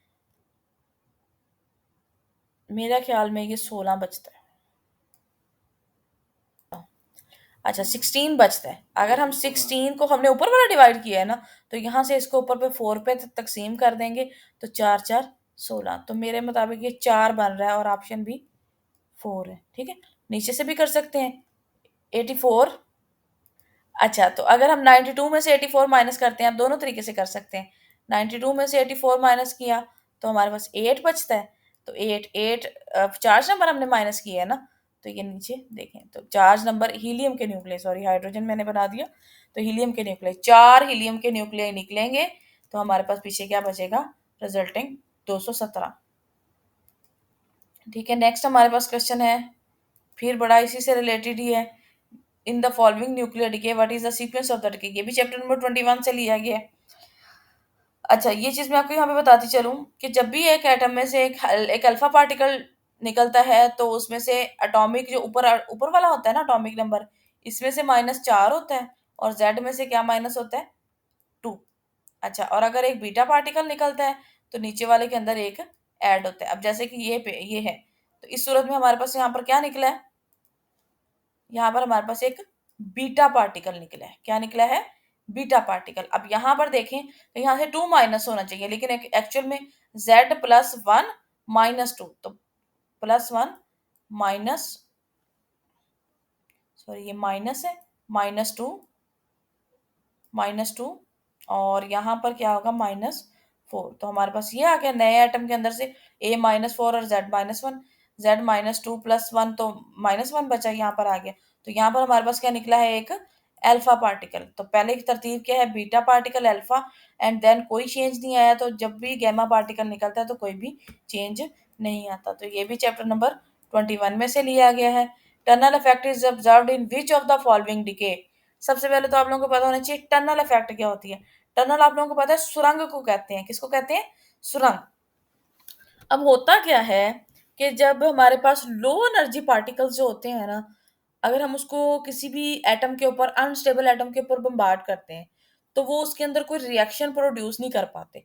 Speaker 1: मेरा ख्याल में ये 16 बचता है। अच्छा 16 बचता है। अगर हम 16 को हमने ऊपर वाला डिवाइड किया है ना, तो यहाँ से इसको ऊपर पे 4 पे तकसीम कर देंगे तो 4 4 16। तो मेरे मुताबिक ये 4 बन रहा है और ऑप्शन भी 4 है। ठीक है, नीचे से भी कर सकते हैं 84। अच्छा, तो अगर हम 92 में से 84 माइनस करते हैं, आप दोनों तरीके से कर सकते हैं। 92 में से 84 माइनस किया तो हमारे पास 8 बचता है। तो 8 चार्ज नंबर हमने माइनस किया है ना, तो ये नीचे देखें तो चार्ज नंबर हीलियम के न्यूक्लियस, सॉरी हाइड्रोजन मैंने बना दिया, तो हीलियम के न्यूक्लियस, 4 हीलियम के न्यूक्लियस निकलेंगे, तो हमारे पास पीछे क्या बचेगा, रिजल्टिंग 217। ठीक है, नेक्स्ट हमारे पास क्वेश्चन है, फिर बड़ा इसी से रिलेटेड ही है। In the following nuclear decay what is the sequence of the decay, ये भी चैप्टर नंबर 21 से लिया गया है। अच्छा, ये चीज मैं आपको यहाँ पे बताती चलूं कि जब भी एक एटम में से एक अल्फा पार्टिकल निकलता है, तो उसमें से एटॉमिक जो ऊपर ऊपर वाला होता है ना एटॉमिक नंबर, इसमें से -4 होता है, और जेड में से क्या माइनस होता है, 2। अच्छा, और अगर एक बीटा पार्टिकल निकलता है, तो नीचे वाले के अंदर एक ऐड होता है। अब जैसे कि ये है, तो इस सूरत में हमारे पास यहाँ पर क्या निकला है, यहाँ पर हमारे पास एक बीटा पार्टिकल निकला है। क्या निकला है, बीटा पार्टिकल। अब यहाँ पर देखें तो यहाँ से 2 माइनस होना चाहिए, लेकिन एक्चुअल में Z+1 -2, तो +1 माइनस, सॉरी ये माइनस है, -2 -2, और यहाँ पर क्या होगा, -4। तो हमारे पास ये आ गया नए एटम के अंदर से A-4 और Z-1, Z-2 +1, तो -1 बचा, यहाँ पर आ गया। तो यहाँ पर हमारे पास क्या निकला है, एक अल्फा पार्टिकल। तो पहले की तरतीब क्या है, beta particle, alpha, and then कोई चेंज नहीं आया, तो जब भी गैमा पार्टिकल निकलता है तो कोई भी चेंज नहीं आता। तो ये भी चैप्टर नंबर 21 में से लिया गया है। Tunnel effect is observed in which of the following decay. सबसे पहले तो आप लोगों को पता होना चाहिए टनल इफेक्ट क्या होती है। टनल आप लोगों को पता है सुरंग को कहते हैं, किसको कहते हैं, सुरंग। अब होता क्या है कि जब हमारे पास लो एनर्जी पार्टिकल्स जो होते हैं ना, अगर हम उसको किसी भी एटम के ऊपर, अनस्टेबल एटम के ऊपर बम्बार्ड करते हैं, तो वो उसके अंदर कोई रिएक्शन प्रोड्यूस नहीं कर पाते।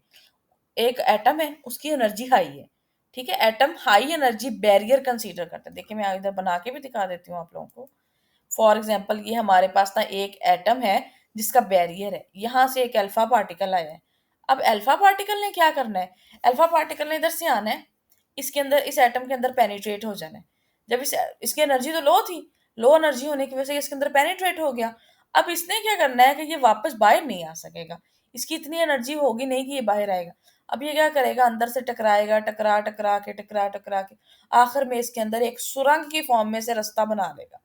Speaker 1: एक एटम है, उसकी एनर्जी हाई है, ठीक है, atom high energy barrier consider करता है। देखिए मैं इधर बना के भी दिखा देती हूँ आप लोगों को। फॉर एग्जाम्पल ये हमारे पास ना एक एटम है जिसका बैरियर है, यहाँ से एक अल्फा पार्टिकल आया है। अब अल्फा पार्टिकल ने क्या करना है, अल्फा पार्टिकल ने इधर से आना है, इसके अंदर, इस एटम के अंदर पेनिट्रेट हो जाना है। जब इसकी एनर्जी तो लो थी, लो एनर्जी होने की वजह से इसके अंदर पेनिट्रेट हो गया। अब इसने क्या करना है कि ये वापस बाहर नहीं आ सकेगा, इसकी इतनी एनर्जी होगी नहीं कि ये बाहर आएगा। अब ये क्या करेगा, अंदर से टकराएगा, टकरा टकरा के, टकरा टकरा के आखिर में इसके अंदर एक सुरंग की फॉर्म में से रास्ता बना लेगा,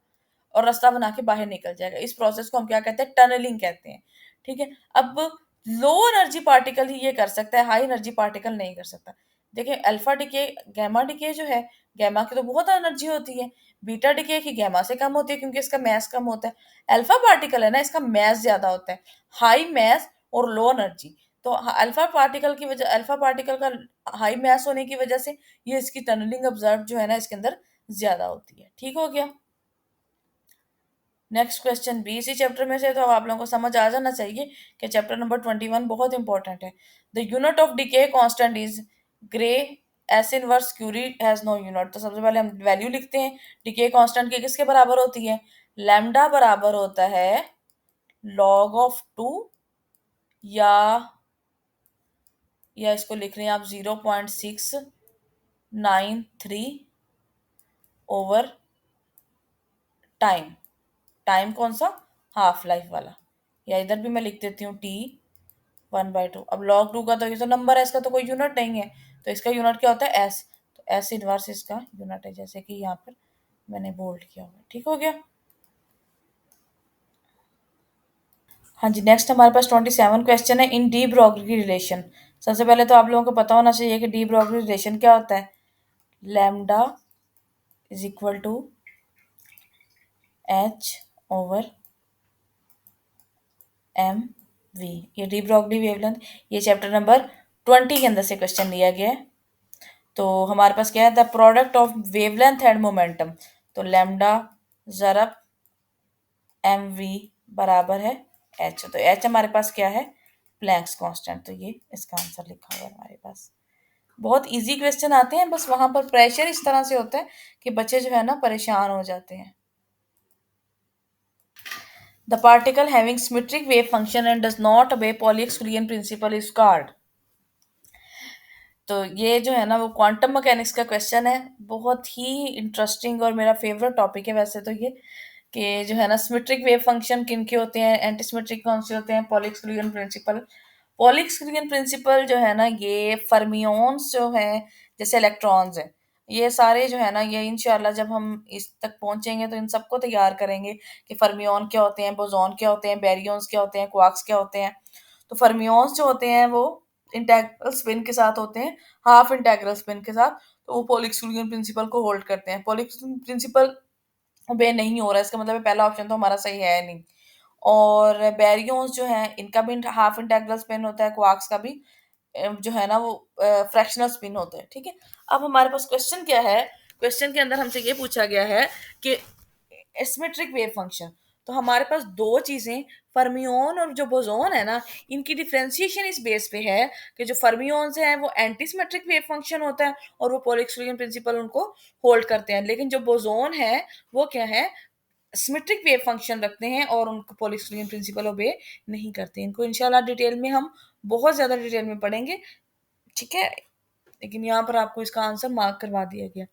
Speaker 1: और रास्ता बना के बाहर निकल जाएगा। इस प्रोसेस को हम क्या कहते हैं, टनलिंग कहते हैं। ठीक है, अब लो एनर्जी पार्टिकल ही ये कर सकता है, हाई एनर्जी पार्टिकल नहीं कर सकता। देखिए अल्फा डिके, गैमा डिके जो है, गैमा की तो बहुत एनर्जी होती है, बीटा डिके की गैमा से कम होती है क्योंकि इसका मैस कम होता है। अल्फा पार्टिकल है ना, इसका मैस ज्यादा होता है, हाई मैस और लो एनर्जी। तो अल्फा पार्टिकल की वजह, अल्फा पार्टिकल का हाई मैस होने की वजह से ये इसकी टनलिंग ऑब्जर्व जो है ना इसके अंदर ज्यादा होती है। ठीक हो गया। नेक्स्ट क्वेश्चन भी इसी चैप्टर में से, तो अब आप लोगों को समझ आ जाना चाहिए कि चैप्टर नंबर 21 बहुत इंपॉर्टेंट है। The unit of decay constant is gray, S inverse curie has no unit. तो सबसे पहले हम वैल्यू लिखते हैं डिके कांस्टेंट की, किसके बराबर होती है, लैम्डा बराबर होता है log of 2, या इसको लिख रहे हैं आप 0.693 ओवर टाइम। टाइम कौन सा, हाफ लाइफ वाला, या इधर भी मैं लिख देती हूँ T1/2। अब log 2 का तो ये तो नंबर है, इसका तो कोई यूनिट नहीं है, तो इसका यूनिट क्या होता है, एस। तो एस इनवर्स इसका यूनिट है, जैसे कि यहाँ पर मैंने बोल्ड किया हुआ। ठीक हो गया। हाँ जी, नेक्स्ट हमारे पास 27 क्वेश्चन है, इन डी ब्रोगली रिलेशन। सबसे पहले तो आप लोगों को पता होना चाहिए कि डी ब्रोगली रिलेशन क्या होता है। Lambda is equal to H/mv, ये डी ब्रोगली वेवलेंथ। ये चैप्टर नंबर 20 के अंदर से क्वेश्चन लिया गया है। तो हमारे पास क्या है, the product of wavelength and momentum. तो लैम्डा ज़रब mv बराबर है h। तो h हमारे पास क्या है, प्लैंक्स कांस्टेंट। तो ये इसका आंसर लिखा हुआ है हमारे पास। बहुत इजी क्वेश्चन आते हैं, बस वहां पर प्रेशर इस तरह से होता है कि बच्चे जो है ना परेशान हो जाते हैं। The particle having symmetric wave function and does not obey poly exclusion principal is called. तो ये जो है ना वो क्वांटम मैकेनिक्स का क्वेश्चन है, बहुत ही इंटरेस्टिंग और मेरा फेवरेट टॉपिक है वैसे तो ये। कि जो है ना सिमेट्रिक वेव फंक्शन किन के होते हैं, एंटी सिमेट्रिक कौन से होते हैं, poly exclusion principal. Poly exclusion principal जो है ना ये फर्मियोन्स जो है जैसे इलेक्ट्रॉन्स है, ये सारे जो है ना ये इंशाल्लाह जब हम इस तक पहुंचेंगे तो इन सबको तैयार करेंगे कि फर्मियोन क्या होते हैं, बोसॉन क्या होते हैं, बैरियंस क्या होते हैं, क्वार्क्स क्या होते हैं। तो फर्मियोन्स जो होते हैं वो इंटेग्रल स्पिन के साथ होते हैं, हाफ इंटेग्रल स्पिन के साथ। तो वो पॉली एक्सक्लूजन प्रिंसिपल को होल्ड करते हैं। पॉली एक्सक्लूजन प्रिंसिपल ओबे नहीं हो रहा है, इसका मतलब है पहला ऑप्शन तो हमारा सही है नहीं। और बैरियंस जो हैं इनका भी हाफ इंटेग्रल स्पिन होता है, क्वार्क्स का भी जो है ना वो फ्रैक्शनल स्पिन होता है, ठीक है। अब हमारे पास क्वेश्चन क्या है, क्वेश्चन के अंदर हमसे ये पूछा गया है कि सिमेट्रिक वेव फंक्शन। तो हमारे पास दो चीजें, फर्मियोन और जो बोसोन है ना, इनकी डिफरेंशिएशन इस बेस पे है कि जो फर्मियोन्स हैं वो एंटी सिमेट्रिक वेव फंक्शन होता है और वो पॉली एक्सक्लूजन प्रिंसिपल उनको होल्ड करते हैं, लेकिन जो बोसोन है वो क्या है, सिमेट्रिक वेव फंक्शन रखते हैं और उनको पॉली एक्सक्लूजन प्रिंसिपल ओबे नहीं करते। इनको इंशाल्लाह डिटेल में हम बहुत ज्यादा डिटेल में पढ़ेंगे, ठीक है। लेकिन यहाँ पर आपको इसका आंसर मार्क करवा दिया गया।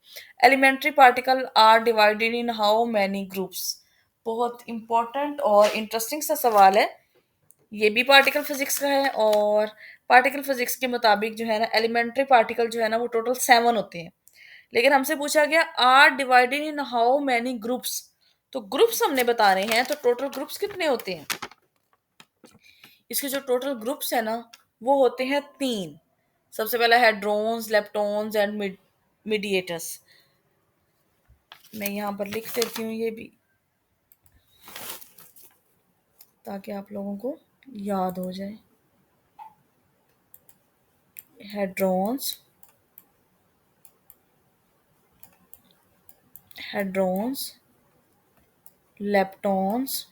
Speaker 1: Elementary particle are divided in how many groups. बहुत इंपॉर्टेंट और इंटरेस्टिंग सा सवाल है, ये भी पार्टिकल फिजिक्स का है। और पार्टिकल फिजिक्स के मुताबिक जो है ना एलिमेंट्री पार्टिकल जो है ना वो टोटल 7 होते हैं, लेकिन हमसे पूछा गया are divided in how many groups. तो ग्रुप्स हमने बताने हैं, तो टोटल ग्रुप्स कितने होते हैं, इसके जो टोटल ग्रुप्स है ना वो होते हैं 3। सबसे पहला है ड्रोन्स, लेप्टॉन्स एंड मीडिएटर्स। मैं यहाँ पर लिख देती हूँ ये भी ताकि आप लोगों को याद हो जाए। हेड्रॉन्स, हेड्रॉन्स, लेप्टॉन्स,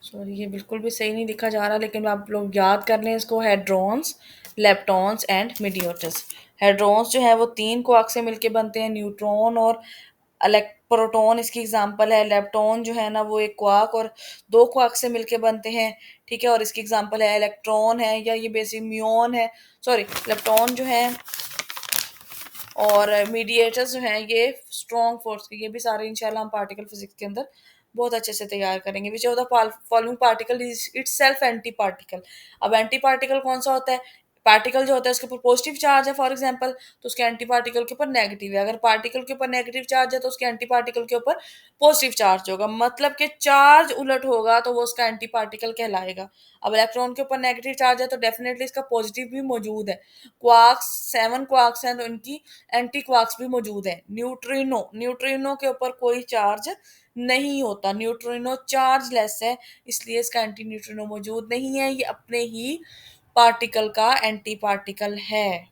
Speaker 1: सॉरी ये बिल्कुल भी सही नहीं लिखा जा रहा, लेकिन आप लोग याद कर लें इसको, हेड्रॉन्स, लेप्टॉन्स एंड मीडियोटस। हेड्रॉन्स जो है वो 3 क्वार्क से मिलके बनते हैं, न्यूट्रॉन और प्रोटॉन इसकी एग्जांपल है। लेप्टॉन जो है ना वो एक क्वार्क और 2 क्वार्क से मिलके बनते हैं, ठीक है। और इसकी एग्जांपल है इलेक्ट्रॉन है, या ये बेसिक म्यून है, सॉरी लेप्टॉन जो है। और मीडिएटर्स जो हैं ये स्ट्रॉन्ग फोर्स के, ये भी सारे इंशाल्लाह हम पार्टिकल फिजिक्स के अंदर बहुत अच्छे से तैयार करेंगे। विच of the following particle is it self anti particle. अब एंटी पार्टिकल कौन सा होता है, पार्टिकल जो होता है उसके ऊपर पॉजिटिव चार्ज है फॉर एग्जांपल, तो उसके एंटी पार्टिकल के ऊपर नेगेटिव है। अगर पार्टिकल के ऊपर नेगेटिव चार्ज है तो उसके एंटी पार्टिकल के ऊपर पॉजिटिव चार्ज होगा, मतलब कि चार्ज उलट होगा तो वो उसका एंटी पार्टिकल कहलाएगा। अब इलेक्ट्रॉन के ऊपर नेगेटिव चार्ज है तो डेफिनेटली इसका पॉजिटिव भी मौजूद है। क्वार्क्स 7 क्वार्क्स हैं तो इनकी एंटी क्वार्क्स भी मौजूद हैं। न्यूट्रिनो, न्यूट्रिनो के ऊपर कोई चार्ज नहीं होता, न्यूट्रिनो चार्ज लेस है, इसलिए इसका एंटी न्यूट्रिनो मौजूद नहीं है, ये अपने ही पार्टिकल का एंटी पार्टिकल है।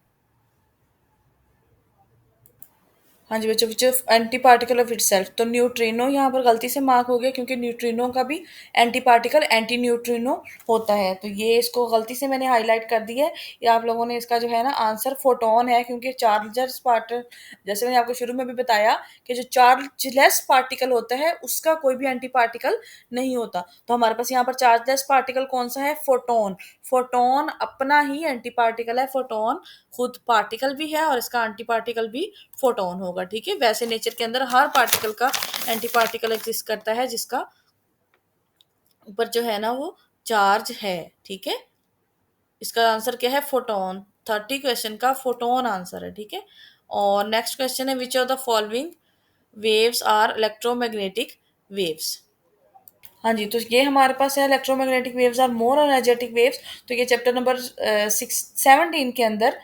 Speaker 1: हाँ जी बच्चों, बच्चों एंटी पार्टिकल ऑफ इटसेल्फ, तो न्यूट्रिनो यहाँ पर गलती से मार्क हो गया क्योंकि न्यूट्रिनो का भी एंटी पार्टिकल एंटी न्यूट्रिनो होता है, तो ये इसको गलती से मैंने हाईलाइट कर दिया है। ये आप लोगों ने इसका जो है ना आंसर फोटोन है, क्योंकि चार्जर्स पार्टिकल, जैसे मैंने आपको शुरू में भी बताया कि जो चार्जलेस पार्टिकल होता है उसका कोई भी एंटी पार्टिकल नहीं होता। तो हमारे पास यहाँ पर चार्जलेस पार्टिकल कौन सा है, फोटोन। फोटोन अपना ही एंटी पार्टिकल है, फोटोन खुद पार्टिकल भी है और इसका एंटी पार्टिकल भी फोटोन होगा, ठीक है। वैसे नेचर के अंदर हर पार्टिकल का एंटी पार्टिकल एग्जिस्ट करता है जिसका ऊपर जो है ना वो चार्ज है, ठीक है। इसका आंसर क्या है, फोटोन। 30 क्वेश्चन का फोटोन आंसर है, ठीक है। और नेक्स्ट क्वेश्चन है which of the following waves are electromagnetic waves. हाँ जी, तो ये हमारे पास है electromagnetic waves are more energetic waves. तो ये चैप्टर नंबर 17 के अंदर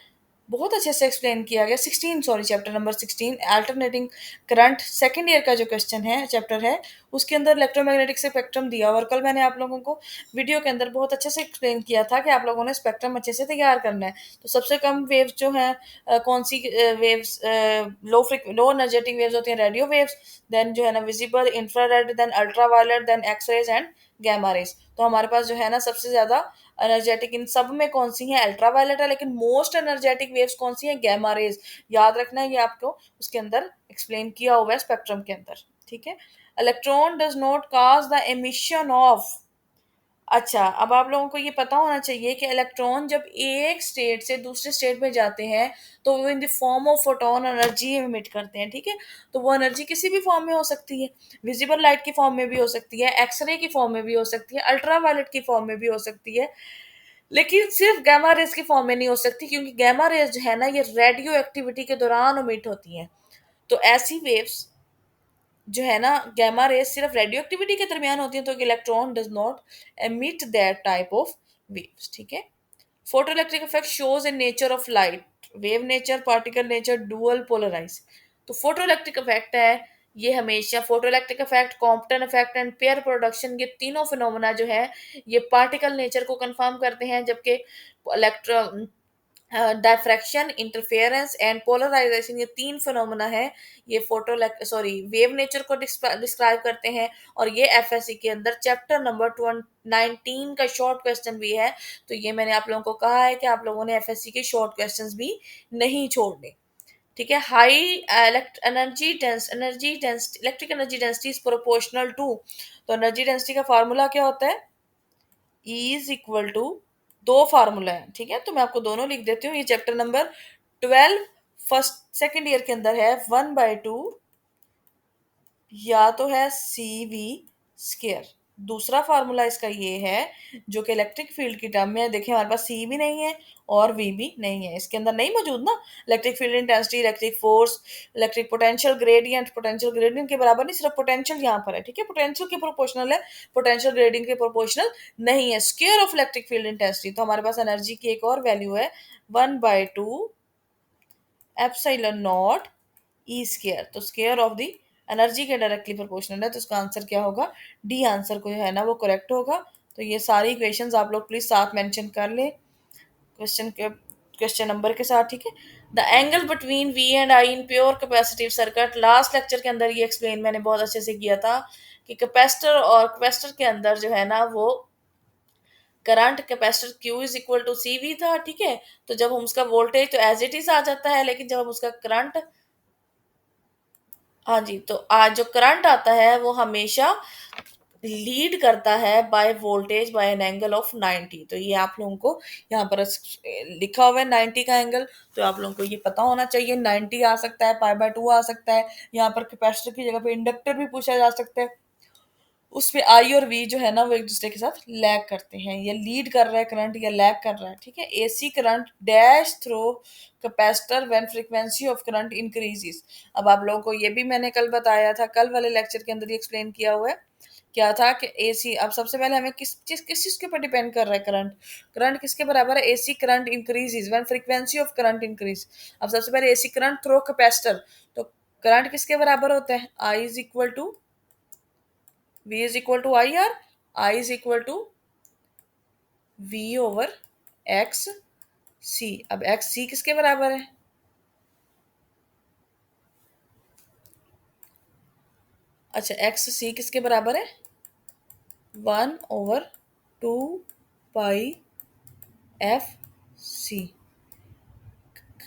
Speaker 1: बहुत अच्छे से एक्सप्लेन किया गया। 16 sorry, chapter number 16 alternating current second year का जो क्वेश्चन है, चैप्टर है, उसके अंदर इलेक्ट्रोमैग्नेटिक स्पेक्ट्रम दिया। और कल मैंने आप लोगों को वीडियो के अंदर बहुत अच्छे से एक्सप्लेन किया था कि आप लोगों ने स्पेक्ट्रम अच्छे से तैयार करना है। तो सबसे कम वेव्स जो हैं कौन सी वेव्स, लो एनर्जेटिक वेव्स होती हैं, रेडियो वेव्स, देन जो है ना visible, infrared, then ultraviolet, then X rays and gamma rays. तो हमारे पास जो है ना सबसे ज्यादा एनर्जेटिक इन सब में कौन सी है, अल्ट्रावायलेट है, लेकिन मोस्ट एनर्जेटिक वेव्स कौन सी है, गैमा रेज। याद रखना है, ये आपको उसके अंदर एक्सप्लेन किया हुआ है स्पेक्ट्रम के अंदर, ठीक है। Electron does not cause the emission of, अच्छा, अब आप लोगों को ये पता होना चाहिए कि इलेक्ट्रॉन जब एक स्टेट से दूसरे स्टेट में जाते हैं, तो वो in the form of photon energy emit करते हैं, ठीक है? तो वो एनर्जी किसी भी फॉर्म में हो सकती है, विजिबल लाइट की फॉर्म में भी हो सकती है, एक्स-रे की फॉर्म में भी हो सकती है, अल्ट्रावायलेट की फॉर्म में भी हो सकती है, लेकिन सिर्फ गामा रेज़ की फॉर्म में नहीं हो सकती, क्योंकि गामा रेज़ जो है ना, ये रेडियो एक्टिविटी के दौरान एमिट होती हैं। तो ऐसी वेव्स जो है ना, गामा रेज सिर्फ रेडियो एक्टिविटी के दरमियान होती है, तो electron does not emit that type of waves, ठीक है? Photoelectric effect shows in nature of light, wave nature, particle nature, dual polarize. तो फोटो इलेक्ट्रिक इफेक्ट है, ये हमेशा photoelectric effect, Compton effect and pair production, ये तीनों phenomena जो है, ये पार्टिकल नेचर को कंफर्म करते हैं, जबकि electro diffraction, interference and polarization, ये तीन फिनोमेना है, ये फोटो सॉरी वेव नेचर को डिस्क्राइब करते हैं। और ये एफएससी के अंदर चैप्टर नंबर 19 का शॉर्ट क्वेश्चन भी है। तो ये मैंने आप लोगों को कहा है कि आप लोगों ने एफएससी के शॉर्ट क्वेश्चंस भी नहीं छोड़ने, ठीक है? High energy density, electric energy density is proportional to, तो एनर्जी डेंसिटी का फार्मूला क्या होता है? E इज इक्वल टू, दो फार्मूला है, ठीक है? तो मैं आपको दोनों लिख देती हूँ। ये chapter number 12 first second year के अंदर है, 1/2 या तो है सी वी स्केयर। दूसरा फार्मूला इसका ये है, जो कि इलेक्ट्रिक फील्ड की टर्म में है। देखिए हमारे पास सी भी नहीं है और वी भी नहीं है, इसके अंदर नहीं मौजूद ना। Electric field intensity, electric force, electric potential gradient के बराबर नहीं, सिर्फ पोटेंशियल यहाँ पर है, ठीक है? पोटेंशियल के प्रोपोर्शनल है, पोटेंशियल ग्रेडियंट के प्रोपोर्शनल नहीं है। Square of electric field intensity, तो हमारे पास एनर्जी की एक और वैल्यू है, 1/2 एप्सिलॉन नॉट ई स्केयर। तो स्केयर ऑफ द एनर्जी के डायरेक्टली प्रोपोर्शनल है, तो इसका आंसर क्या होगा? डी आंसर को है ना वो करेक्ट होगा। तो ये सारी इक्वेशंस आप लोग प्लीज साथ मेंशन कर ले क्वेश्चन नंबर के साथ, ठीक है? The angle between V and I in pure capacitive circuit, last lecture के अंदर ये एक्सप्लेन मैंने बहुत अच्छे से किया था कि कैपेसिटर और कैपेसिटर के अंदर जो है ना वो current, capacitor Q is equal to C V था, ठीक है? तो जब हम उसका वोल्टेज तो एज इट इज आ जाता है, लेकिन जब हम उसका करंट, हाँ जी, तो आज जो करंट आता है वो हमेशा लीड करता है by voltage bye an angle of 90। तो ये आप लोगों को यहाँ पर लिखा हुआ है 90 का एंगल, तो आप लोगों को ये पता होना चाहिए। 90 आ सकता है, पाई/2 आ सकता है, यहाँ पर कैपेसिटर की जगह पे इंडक्टर भी पूछा जा सकता है। उसमें आई और वी जो है ना वो एक दूसरे के साथ लैग करते हैं, ये लीड कर रहा है करंट या लैग कर रहा है, ठीक है? AC current dash throw capacitor when frequency of current increases. अब आप लोगों को ये भी मैंने कल बताया था, कल वाले लेक्चर के अंदर ही एक्सप्लेन किया हुआ है। क्या था कि एसी, अब सबसे पहले हमें किस चीज के ऊपर डिपेंड कर रहा है करंट? करंट किसके बराबर है? AC current increases when frequency of current increase. अब सबसे पहले एसी करंट थ्रो कैपेसिटर, तो करंट किसके बराबर होता है? I is equal to V is equal to I, or I is equal to V over X C। अब X C किसके बराबर है? अच्छा, X C किसके बराबर है? 1/2 pi F C।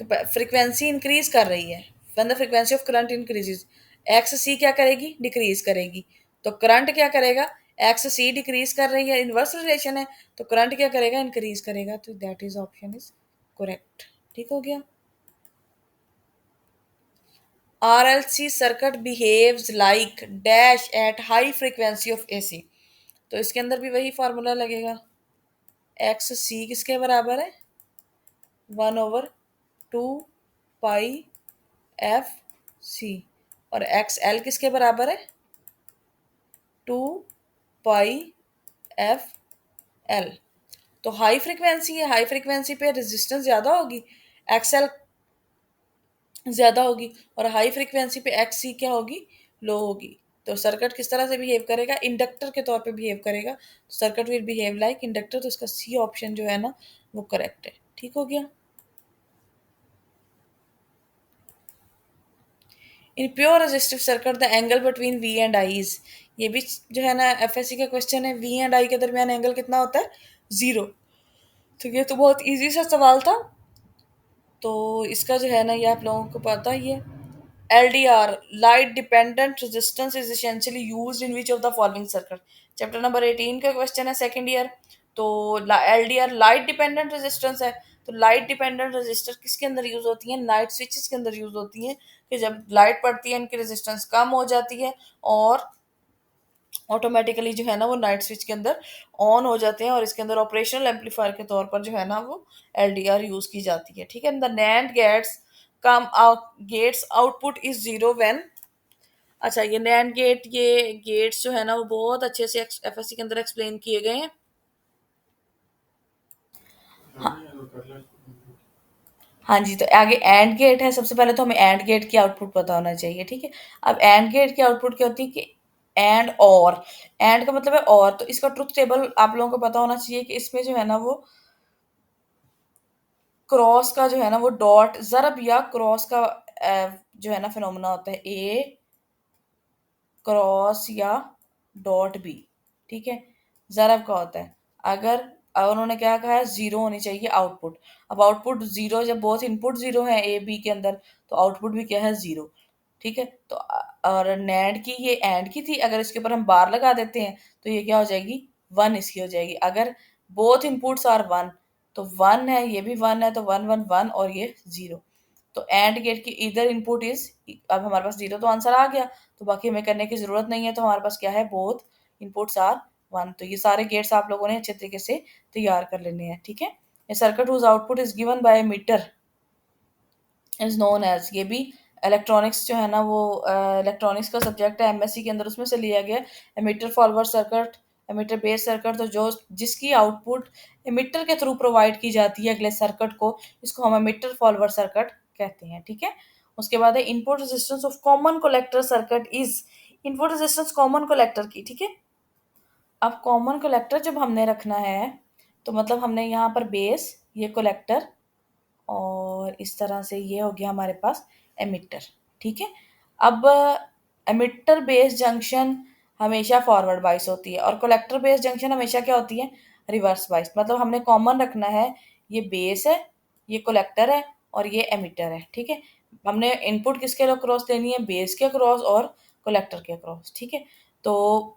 Speaker 1: Frequency increase कर रही है, when the frequency of current increases, X C क्या करेगी? डिक्रीज करेगी। तो करंट क्या करेगा? एक्स सी डिक्रीज कर रही है, इनवर्स रिलेशन है, तो करंट क्या करेगा? इंक्रीज करेगा। तो that is option is correct, ठीक हो गया? RLC circuit behaves like dash at high frequency of AC। तो इसके अंदर भी वही फॉर्मूला लगेगा। एक्स सी किसके बराबर है? 1/2 पाई F C। और एक्स एल किसके बराबर है? 2 पाई F L। तो हाई फ्रिक्वेंसी है, हाई फ्रिक्वेंसी पे रेजिस्टेंस ज्यादा होगी, एक्सएल ज्यादा होगी, और हाई फ्रीक्वेंसी पे एक्स सी क्या होगी? लो होगी। तो सर्किट किस तरह से बिहेव करेगा? इंडक्टर के तौर पे बिहेव करेगा। Circuit will behave like inductor, तो इसका सी ऑप्शन जो है ना वो करेक्ट है, ठीक हो गया? In pure resistive circuit the angle between V and I is, ये भी जो है ना एफएससी का क्वेश्चन है, वी एंड आई के दरमियान एंगल कितना होता है? 0। तो ये तो बहुत इजी सा सवाल था, तो इसका जो है ना ये आप लोगों को पता ही है। LDR, light dependent resistance is essentially used in which of the following circuit? Chapter number 18 का क्वेश्चन है सेकंड ईयर। तो LDR लाइट डिपेंडेंट रेजिस्टेंस है। तो लाइट डिपेंडेंट रेजिस्टर किसके अंदर यूज होती है? लाइट स्विचेस के अंदर यूज होती है, कि जब लाइट पड़ती है इनकी रेजिस्टेंस कम हो जाती है और ऑटोमेटिकली जो है ना वो नाइट स्विच के अंदर ऑन हो जाते हैं, और इसके अंदर ऑपरेशनल एम्पलीफायर के तौर पर जो है ना वो LDR यूज की जाती है। ठीक है, the NAND gates come out gates output is zero when. अच्छा, ये नैंड गेट, ये गेट्स जो है ना वो बहुत अच्छे से FSC के अंदर एक्सप्लेन किए गए हैं। हाँ जी, तो आगे एंड गेट है। सबसे पहले तो हमें एंड गेट की आउटपुट पता होना चाहिए। ठीक है, अब एंड गेट की आउटपुट क्या होती है कि एंड और, एंड का मतलब है और, तो इसका ट्रुथ टेबल आप लोगों को पता होना चाहिए कि इसमें जो है ना वो क्रॉस का जो है ना वो डॉट ज़रब या क्रॉस का जो है ना फिनोमेना होता है ए क्रॉस या डॉट बी। ठीक है, ज़रब का होता है। अगर अब उन्होंने क्या कहा है, ज़ीरो होनी चाहिए आउटपुट। अब आउटपुट ज़ीरो, जब बोथ इनपुट ज़ीरो है ए बी के अंदर, तो आउटपुट भी क्या है, ज़ीरो। ठीक है, तो और नैंड की ये एंड की थी, अगर इसके ऊपर हम बार लगा देते हैं तो ये क्या हो जाएगी, वन इसकी हो जाएगी। अगर बोथ इनपुट्स आर वन, तो वन है, ये भी वन है, तो वन वन वन और ये ज़ीरो। तो एंड गेट की इधर इनपुट इज, अब हमारे पास जीरो तो आंसर आ गया, तो बाकी हमें करने की जरूरत नहीं है। तो हमारे पास क्या है, बोथ इनपुट्स आर वन। तो ये सारे गेट्स आप लोगों ने अच्छे तरीके से तैयार कर लेने हैं। ठीक है, ये circuit whose output is given by meter is known as, ये भी इलेक्ट्रॉनिक्स जो है ना वो इलेक्ट्रॉनिक्स का सब्जेक्ट है MSc के अंदर, उसमें से लिया गया। Emitter forward circuit, emitter base circuit, तो जो जिसकी आउटपुट एमिटर के थ्रू प्रोवाइड की जाती है अगले सर्किट को, इसको हम एमिटर फॉरवर्ड सर्किट कहते हैं। ठीक है, उसके बाद है input resistance of common collector circuit is, input resistance common collector की। ठीक है, अब कॉमन कलेक्टर जब हमने रखना है, तो मतलब हमने यहाँ पर बेस, ये कलेक्टर, और इस तरह से ये हो गया हमारे पास एमिटर। ठीक है, अब एमिटर बेस जंक्शन हमेशा फॉरवर्ड बाइस होती है, और कलेक्टर बेस जंक्शन हमेशा क्या होती है, रिवर्स बाइस। मतलब हमने कॉमन रखना है, ये बेस है, ये कलेक्टर है, और ये एमिटर है। ठीक है, हमने इनपुट किसके क्रॉस देनी है, बेस के क्रॉस और कलेक्टर के क्रॉस। ठीक है, तो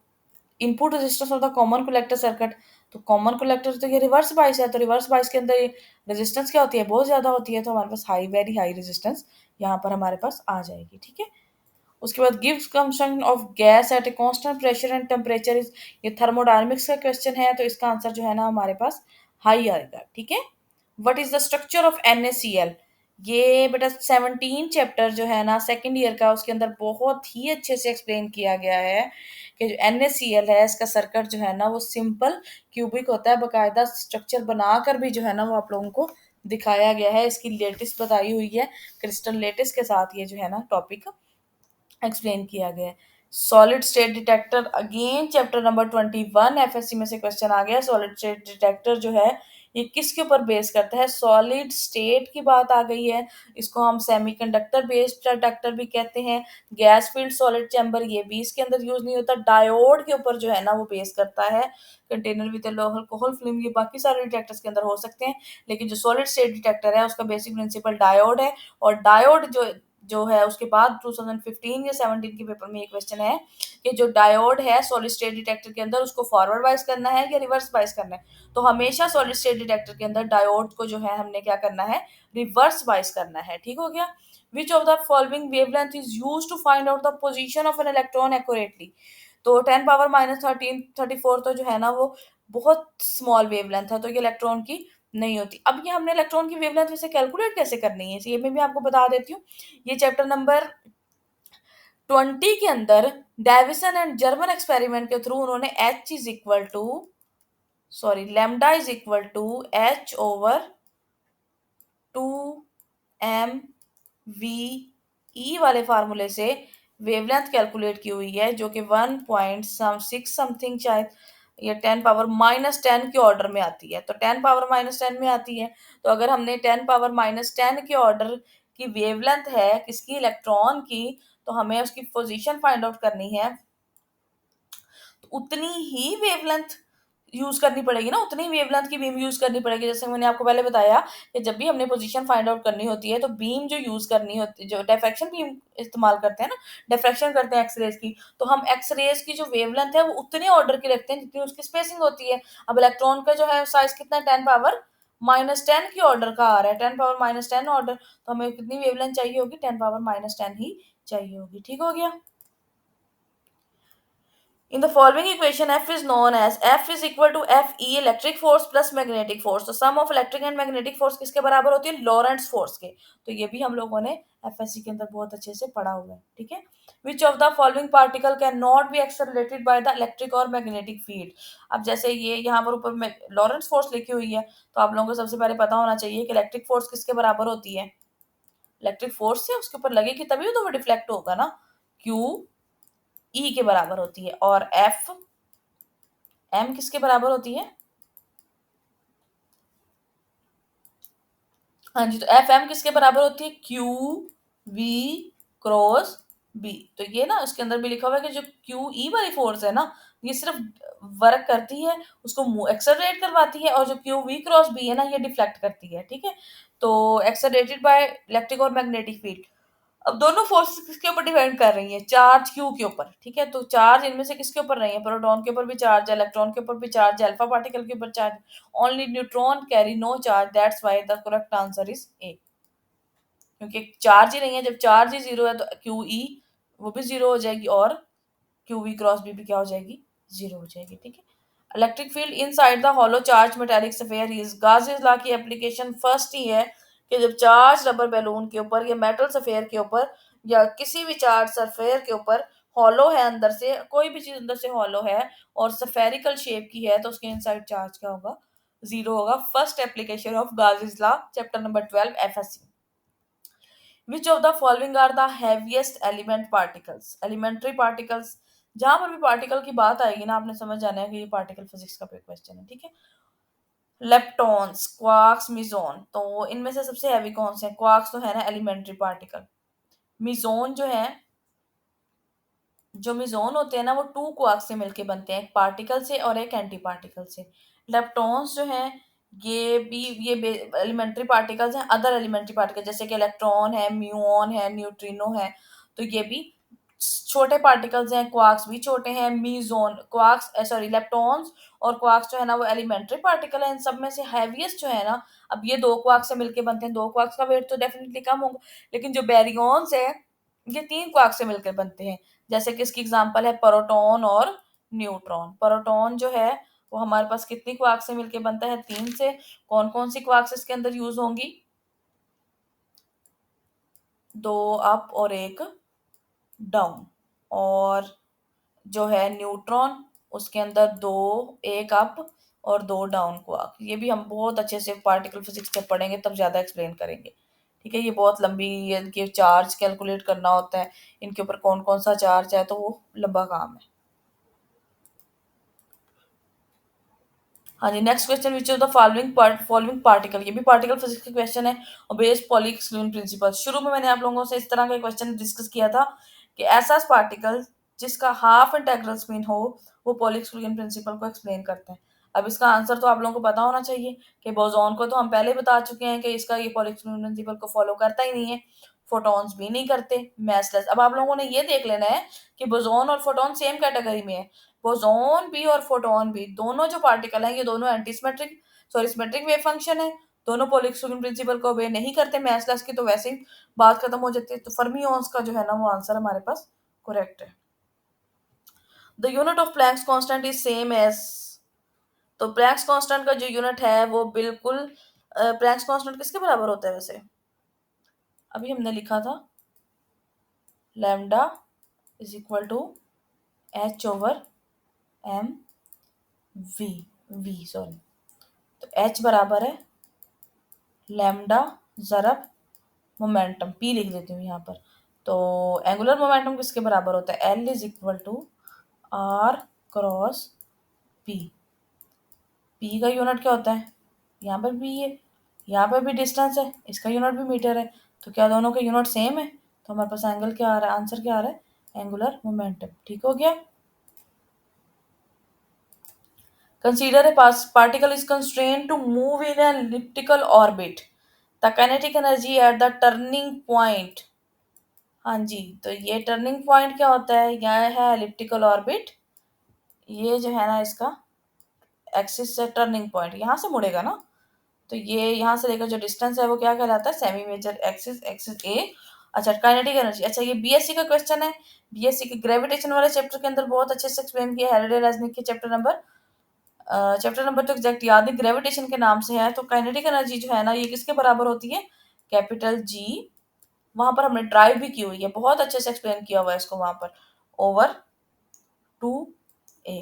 Speaker 1: input resistance of the common collector circuit, तो कॉमन कलेक्टर तो ये रिवर्स बाइस है, तो रिवर्स बाइस के अंदर रेजिस्टेंस क्या होती है, बहुत ज्यादा होती है, तो हमारे पास हाई, वेरी हाई रेजिस्टेंस यहाँ पर हमारे पास आ जाएगी। ठीक है, उसके बाद gives consumption of gas at a constant pressure and temperature is, ये थर्मोडायनेमिक्स का क्वेश्चन है, तो इसका आंसर जो है ना हमारे पास हाई आएगा। ठीक है, what is the structure of NaCl, ये बेटा 17 चैप्टर जो है ना सेकंड ईयर का, उसके अंदर बहुत ही अच्छे से एक्सप्लेन किया गया है कि जो NaCl है इसका सर्किट जो है ना वो सिंपल क्यूबिक होता है। बकायदा स्ट्रक्चर बनाकर भी जो है ना वो आप लोगों को दिखाया गया है, इसकी लेटेस्ट बताई हुई है, क्रिस्टल लेटेस्ट के साथ ये जो है ना टॉपिक एक्सप्लेन किया गया है। Solid state detector, again chapter number 21 FSC में से क्वेश्चन आ गया। सॉलिड स्टेट डिटेक्टर जो है ये किसके ऊपर बेस करता है, सॉलिड स्टेट की बात आ गई है, इसको हम सेमीकंडक्टर बेस्ड डिटेक्टर भी कहते हैं। गैस फील्ड सॉलिड चैम्बर, ये भी इसके अंदर यूज नहीं होता। डायोड के ऊपर जो है ना वो बेस करता है। Container with low alcohol film, ये बाकी सारे डिटेक्टर्स के अंदर हो सकते हैं, लेकिन जो सॉलिड स्टेट डिटेक्टर है उसका बेसिक प्रिंसिपल डायोड है। और डायोड जो जो है उसके बाद 2015 या 17 के पेपर में ये क्वेश्चन है कि जो डायोड है सॉलिड स्टेट डिटेक्टर के अंदर, उसको फॉरवर्ड बाइस करना है या रिवर्स बाइस करना है। तो हमेशा सॉलिड स्टेट डिटेक्टर के अंदर डायोड को जो है हमने क्या करना है, रिवर्स बाइस करना है। ठीक हो गया। Which of the following wavelength is use to find out the position of an electron accurately, तो 10⁻³ तो जो है ना वो बहुत स्मॉल वेवलेंथ है, तो ये इलेक्ट्रॉन की नहीं होती। अब ये हमने इलेक्ट्रॉन की वेवलेंथ वैसे कैलकुलेट कैसे करनी है, ये मैं भी आपको बता देती हूँ। ये चैप्टर नंबर 20 के अंदर डेविसन एंड जर्मन एक्सपेरिमेंट के थ्रू उन्होंने H is equal to, sorry, lambda is equal to H/2m/v/e वाले फार्मूले से वेवलेंथ कैलकुलेट की हुई है, जो कि 1.6 समथिंग शायद, ये 10⁻⁻10 के ऑर्डर में आती है। तो 10⁻⁻10 में आती है, तो अगर हमने 10⁻⁻10 के ऑर्डर की वेवलेंथ है किसकी, इलेक्ट्रॉन की, तो हमें उसकी पोजीशन फाइंड आउट करनी है, तो उतनी ही वेवलेंथ यूज़ करनी पड़ेगी ना, उतनी ही वेवलेंथ की बीम यूज़ करनी पड़ेगी। जैसे मैंने आपको पहले बताया कि जब भी हमने पोज़ीशन फाइंड आउट करनी होती है, तो बीम जो यूज़ करनी होती है, जो डिफ्रैक्शन बीम इस्तेमाल करते हैं ना, डिफ्रैक्शन करते हैं एक्स-रेज़ की, तो हम एक्स-रेज़ की जो वेवलेंथ है, वो उतने ऑर्डर की रखते हैं, जितनी उसकी स्पेसिंग होती है। अब इलेक्ट्रॉन का जो है साइज़ कितना है, 10 पावर -10 की ऑर्डर का आ रहा है, 10 पावर -10 ऑर्डर, तो हमें कितनी वेवलेंथ चाहिए होगी, 10 पावर -10 ही चाहिए होगी। ठीक हो गया? In the following equation, F is known as F is equal to Fe electric force plus magnetic force. तो sum of electric and magnetic force किसके बराबर होती है? लॉरेंट्ज फोर्स के। तो ये भी हम लोगों ने एफएससी के अंदर बहुत अच्छे से पढ़ा हुआ है। ठीक है? Which of the following particle cannot be accelerated by the electric or magnetic field? अब जैसे ये यहाँ पर ऊपर में लॉरेंट्ज फोर्स लिखी हुई है, तो आप लोगों को सबसे पहले पता होना चाहिए कि इलेक्ट्रिक फोर्स किसके बराबर होती है? इलेक्ट्रिक फोर्स से उसके ऊपर लगेगी तभी तो वो डिफ्लेक्ट होगा ना। क्यू ई के बराबर होती है, और एफ एम किसके बराबर होती है? हाँ जी, तो एफ एम किसके बराबर होती है? Q V cross B. तो ये ना इसके अंदर भी लिखा हुआ है कि जो क्यू ई वाली फोर्स है ना, ये सिर्फ वर्क करती है, उसको एक्सेलरेट करवाती है, और जो क्यू वी क्रॉस बी है ना, ये डिफ्लेक्ट करती है। ठीक है? तो एक्सेलरेटेड बाय इलेक्ट्रिक और मैग्नेटिक फील्ड। अब दोनों फोर्सेस किसके ऊपर डिपेंड कर रही हैं? चार्ज क्यू के ऊपर। ठीक है? तो चार्ज इनमें से किसके ऊपर रही है? प्रोटॉन के ऊपर भी चार्ज है, इलेक्ट्रॉन के ऊपर भी चार्ज है, अल्फा पार्टिकल के ऊपर charge. Only neutron carry no charge, that's why the correct answer is A. क्योंकि चार्ज ही नहीं है, जब चार्ज ही जीरो है तो क्यू ई वो भी जीरो हो जाएगी, और क्यू वी क्रॉस बी भी क्या हो जाएगी? जीरो हो जाएगी। ठीक है? Electric field inside the hollow charge metallic sphere is, Gauss law की एप्लीकेशन फर्स्ट ही है कि जब चार्ज रबर बैलून के ऊपर या मेटल स्फीयर के ऊपर या किसी भी चार्ज स्फीयर के ऊपर हॉलो है, अंदर से कोई भी चीज अंदर से हॉलो है और स्फेरिकल शेप की है, तो उसके इनसाइड चार्ज क्या होगा? जीरो होगा। First application of Gauss law, chapter number 12 FSC. Which of the following are the heaviest element particles? Elementary particles, जहां पर भी पार्टिकल की बात आएगी ना, आपने समझ जाना है कि ये पार्टिकल फिजिक्स का क्वेश्चन है। ठीक है? लेप्टॉन्स, क्वार्क्स, मिजोन, तो इनमें से सबसे हैवी कौन से हैं? क्वार्क्स तो है ना एलिमेंट्री पार्टिकल। मिजोन जो है, जो मिजोन होते हैं ना, वो टू क्वार्क से मिलके बनते हैं, एक पार्टिकल से और एक एंटी पार्टिकल से। लेप्टॉन्स जो हैं, ये भी ये एलिमेंट्री पार्टिकल्स हैं, अदर एलिमेंट्री पार्टिकल जैसे कि इलेक्ट्रॉन है, म्यूऑन है, न्यूट्रिनो है, तो ये भी छोटे पार्टिकल्स हैं। क्वार्क्स भी छोटे हैं। मीजोन, क्वार्क्स सॉरी लेप्टॉन्स और क्वार्क्स जो है ना, वो एलिमेंट्री पार्टिकल है। इन सब में से हैवीएस्ट जो है ना, अब ये दो क्वार्क से मिलके बनते हैं, दो क्वार्क्स का वेट तो डेफिनेटली कम होगा, लेकिन जो बैरियॉन्स है, ये तीन क्वार्क से मिलकर बनते हैं। जैसे कि इसकी एग्जांपल है प्रोटॉन और न्यूट्रॉन। प्रोटॉन जो है वो हमारे पास कितनी क्वार्क से मिलके बनता है? तीन से। कौन कौन सी क्वार्क्स इसके अंदर यूज होंगी? दो अप और एक डाउन। और जो है न्यूट्रॉन, उसके अंदर दो, एक अप और दो डाउन क्वार्क। ये भी हम बहुत अच्छे से पार्टिकल फिजिक्स जब पढ़ेंगे तब ज्यादा एक्सप्लेन करेंगे। ठीक है? ये बहुत लंबी, इनके चार्ज कैलकुलेट करना होता है, इनके ऊपर कौन कौन सा चार्ज है, तो वो लंबा काम है। हाँ जी, next question, which of the following particle, ये भी पार्टिकल फिजिक्स का क्वेश्चन है। बेस्ड पॉली एक्सक्लूजन प्रिंसिपल, शुरू में मैंने आप लोगों से इस तरह का क्वेश्चन डिस्कस किया था कि ऐसा पार्टिकल जिसका हाफ इंटेग्रल स्पिन हो, वो पॉली एक्सक्लूजन प्रिंसिपल को एक्सप्लेन करते हैं। अब इसका आंसर तो आप लोगों को पता होना चाहिए कि बोसॉन को तो हम पहले बता चुके हैं कि इसका ये पॉली एक्सक्लूजन प्रिंसिपल को फॉलो करता ही नहीं है। फोटॉन्स भी नहीं करते, मैसलेस। अब आप लोगों ने ये देख लेना है कि बोसॉन और फोटॉन सेम कैटेगरी में है। बोसॉन भी और फोटॉन भी, दोनों जो पार्टिकल हैं, ये दोनों antisymmetric sorry symmetric wave function है। दोनों पॉलिक्सोगन प्रिंसिपल को ओबे नहीं करते मैसलस की, तो वैसे ही बात खत्म हो जाती है। तो फर्मियोन्स का जो है ना, वो आंसर हमारे पास करेक्ट है। The unit of Planck's constant is same as, तो प्लैंक्स कांस्टेंट का जो यूनिट है वो बिल्कुल प्लैंक्स कांस्टेंट किसके बराबर होता है वैसे? अभी हमने लिखा था lambda is equal to H over M V, V sorry, तो एच बराबर है लैम्डा ज़रब मोमेंटम, पी लिख देती हूँ यहाँ पर। तो एंगुलर मोमेंटम किसके बराबर होता है? L is equal to R cross P. P का यूनिट क्या होता है? यहाँ पर भी है, यहाँ पर भी डिस्टेंस है, इसका यूनिट भी मीटर है, तो क्या दोनों का यूनिट सेम है? तो हमारे पास एंगल क्या आ रहा है, आंसर क्या आ रहा है? Angular momentum. ठीक हो गया? Consider a particle is constrained to move in an elliptical orbit. The kinetic energy at the turning point. हाँ जी, तो ये टर्निंग पॉइंट क्या होता है? यह है एलिप्टिकल ऑर्बिट। ये जो है ना इसका एक्सिस से टर्निंग पॉइंट यहाँ से मुड़ेगा ना, तो ये यहाँ से लेकर जो डिस्टेंस है वो क्या कहलाता है? सेमी मेजर एक्सिस, एक्सिस ए। अच्छा, काइनेटिक एनर्जी। अच्छा, ये बीएससी का क्वेश्चन है। बीएससी के ग्रेविटेशन वाले चैप्टर के अंदर बहुत अच्छे से एक्सप्लेन किया है हेरेडे रेजनिक के चैप्टर नंबर तो एग्जैक्ट याद नहीं, ग्रेविटेशन के नाम से है। तो काइनेटिक एनर्जी जो है ना ये किसके बराबर होती है? कैपिटल जी, वहां पर हमने ड्राइव भी की हुई है, बहुत अच्छे से एक्सप्लेन किया हुआ है इसको वहां पर, ओवर 2a।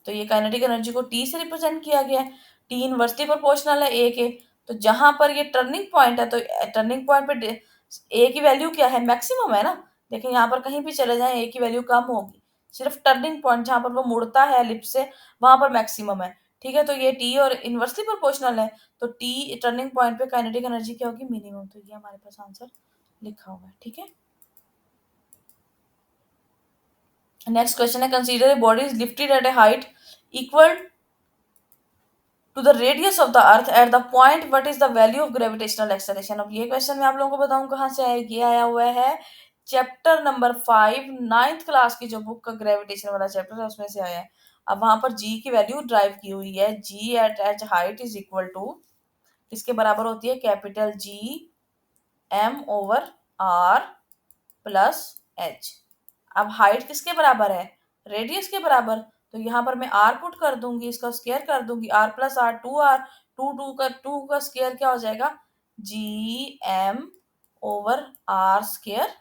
Speaker 1: तो ये काइनेटिक एनर्जी को टी से रिप्रेजेंट किया गया है। टी इनवर्सली प्रोपोर्शनल है ए के। तो जहां पर ये टर्निंग पॉइंट है तो टर्निंग पॉइंट पे ए की वैल्यू क्या है? मैक्सिमम है ना। देखिए यहाँ पर कहीं भी चले जाएं ए की वैल्यू कम होगी, सिर्फ टर्निंग पॉइंट जहां पर वो मुड़ता है लिप से वहां पर मैक्सिमम है। ठीक है, तो ये टी और इनवर्सली प्रोपोर्शनल है, तो टी टर्निंग पॉइंट पे काइनेटिक एनर्जी क्या होगी? मिनिमम। तो ये हमारे पास आंसर लिखा हुआ है। ठीक है, नेक्स्ट क्वेश्चन है, consider a body is lifted at a height equal to the radius of the earth at the point what is the value of gravitational acceleration. अब ये क्वेश्चन मैं आप लोगों को बताऊं कहाँ से आया? ये आया हुआ है चैप्टर नंबर 5, 9th क्लास की जो बुक का ग्रेविटेशन वाला चैप्टर है उसमें से आया है। अब वहां पर जी की वैल्यू ड्राइव की हुई है, g at h height is equal to किसके बराबर होती है? Capital G M over R plus h. अब हाइट किसके बराबर है? रेडियस के बराबर। तो यहाँ पर मैं आर पुट कर दूंगी, इसका स्क्वायर कर दूंगी, R plus R, two R, two का स्क्वायर क्या हो जाएगा? G M over R square,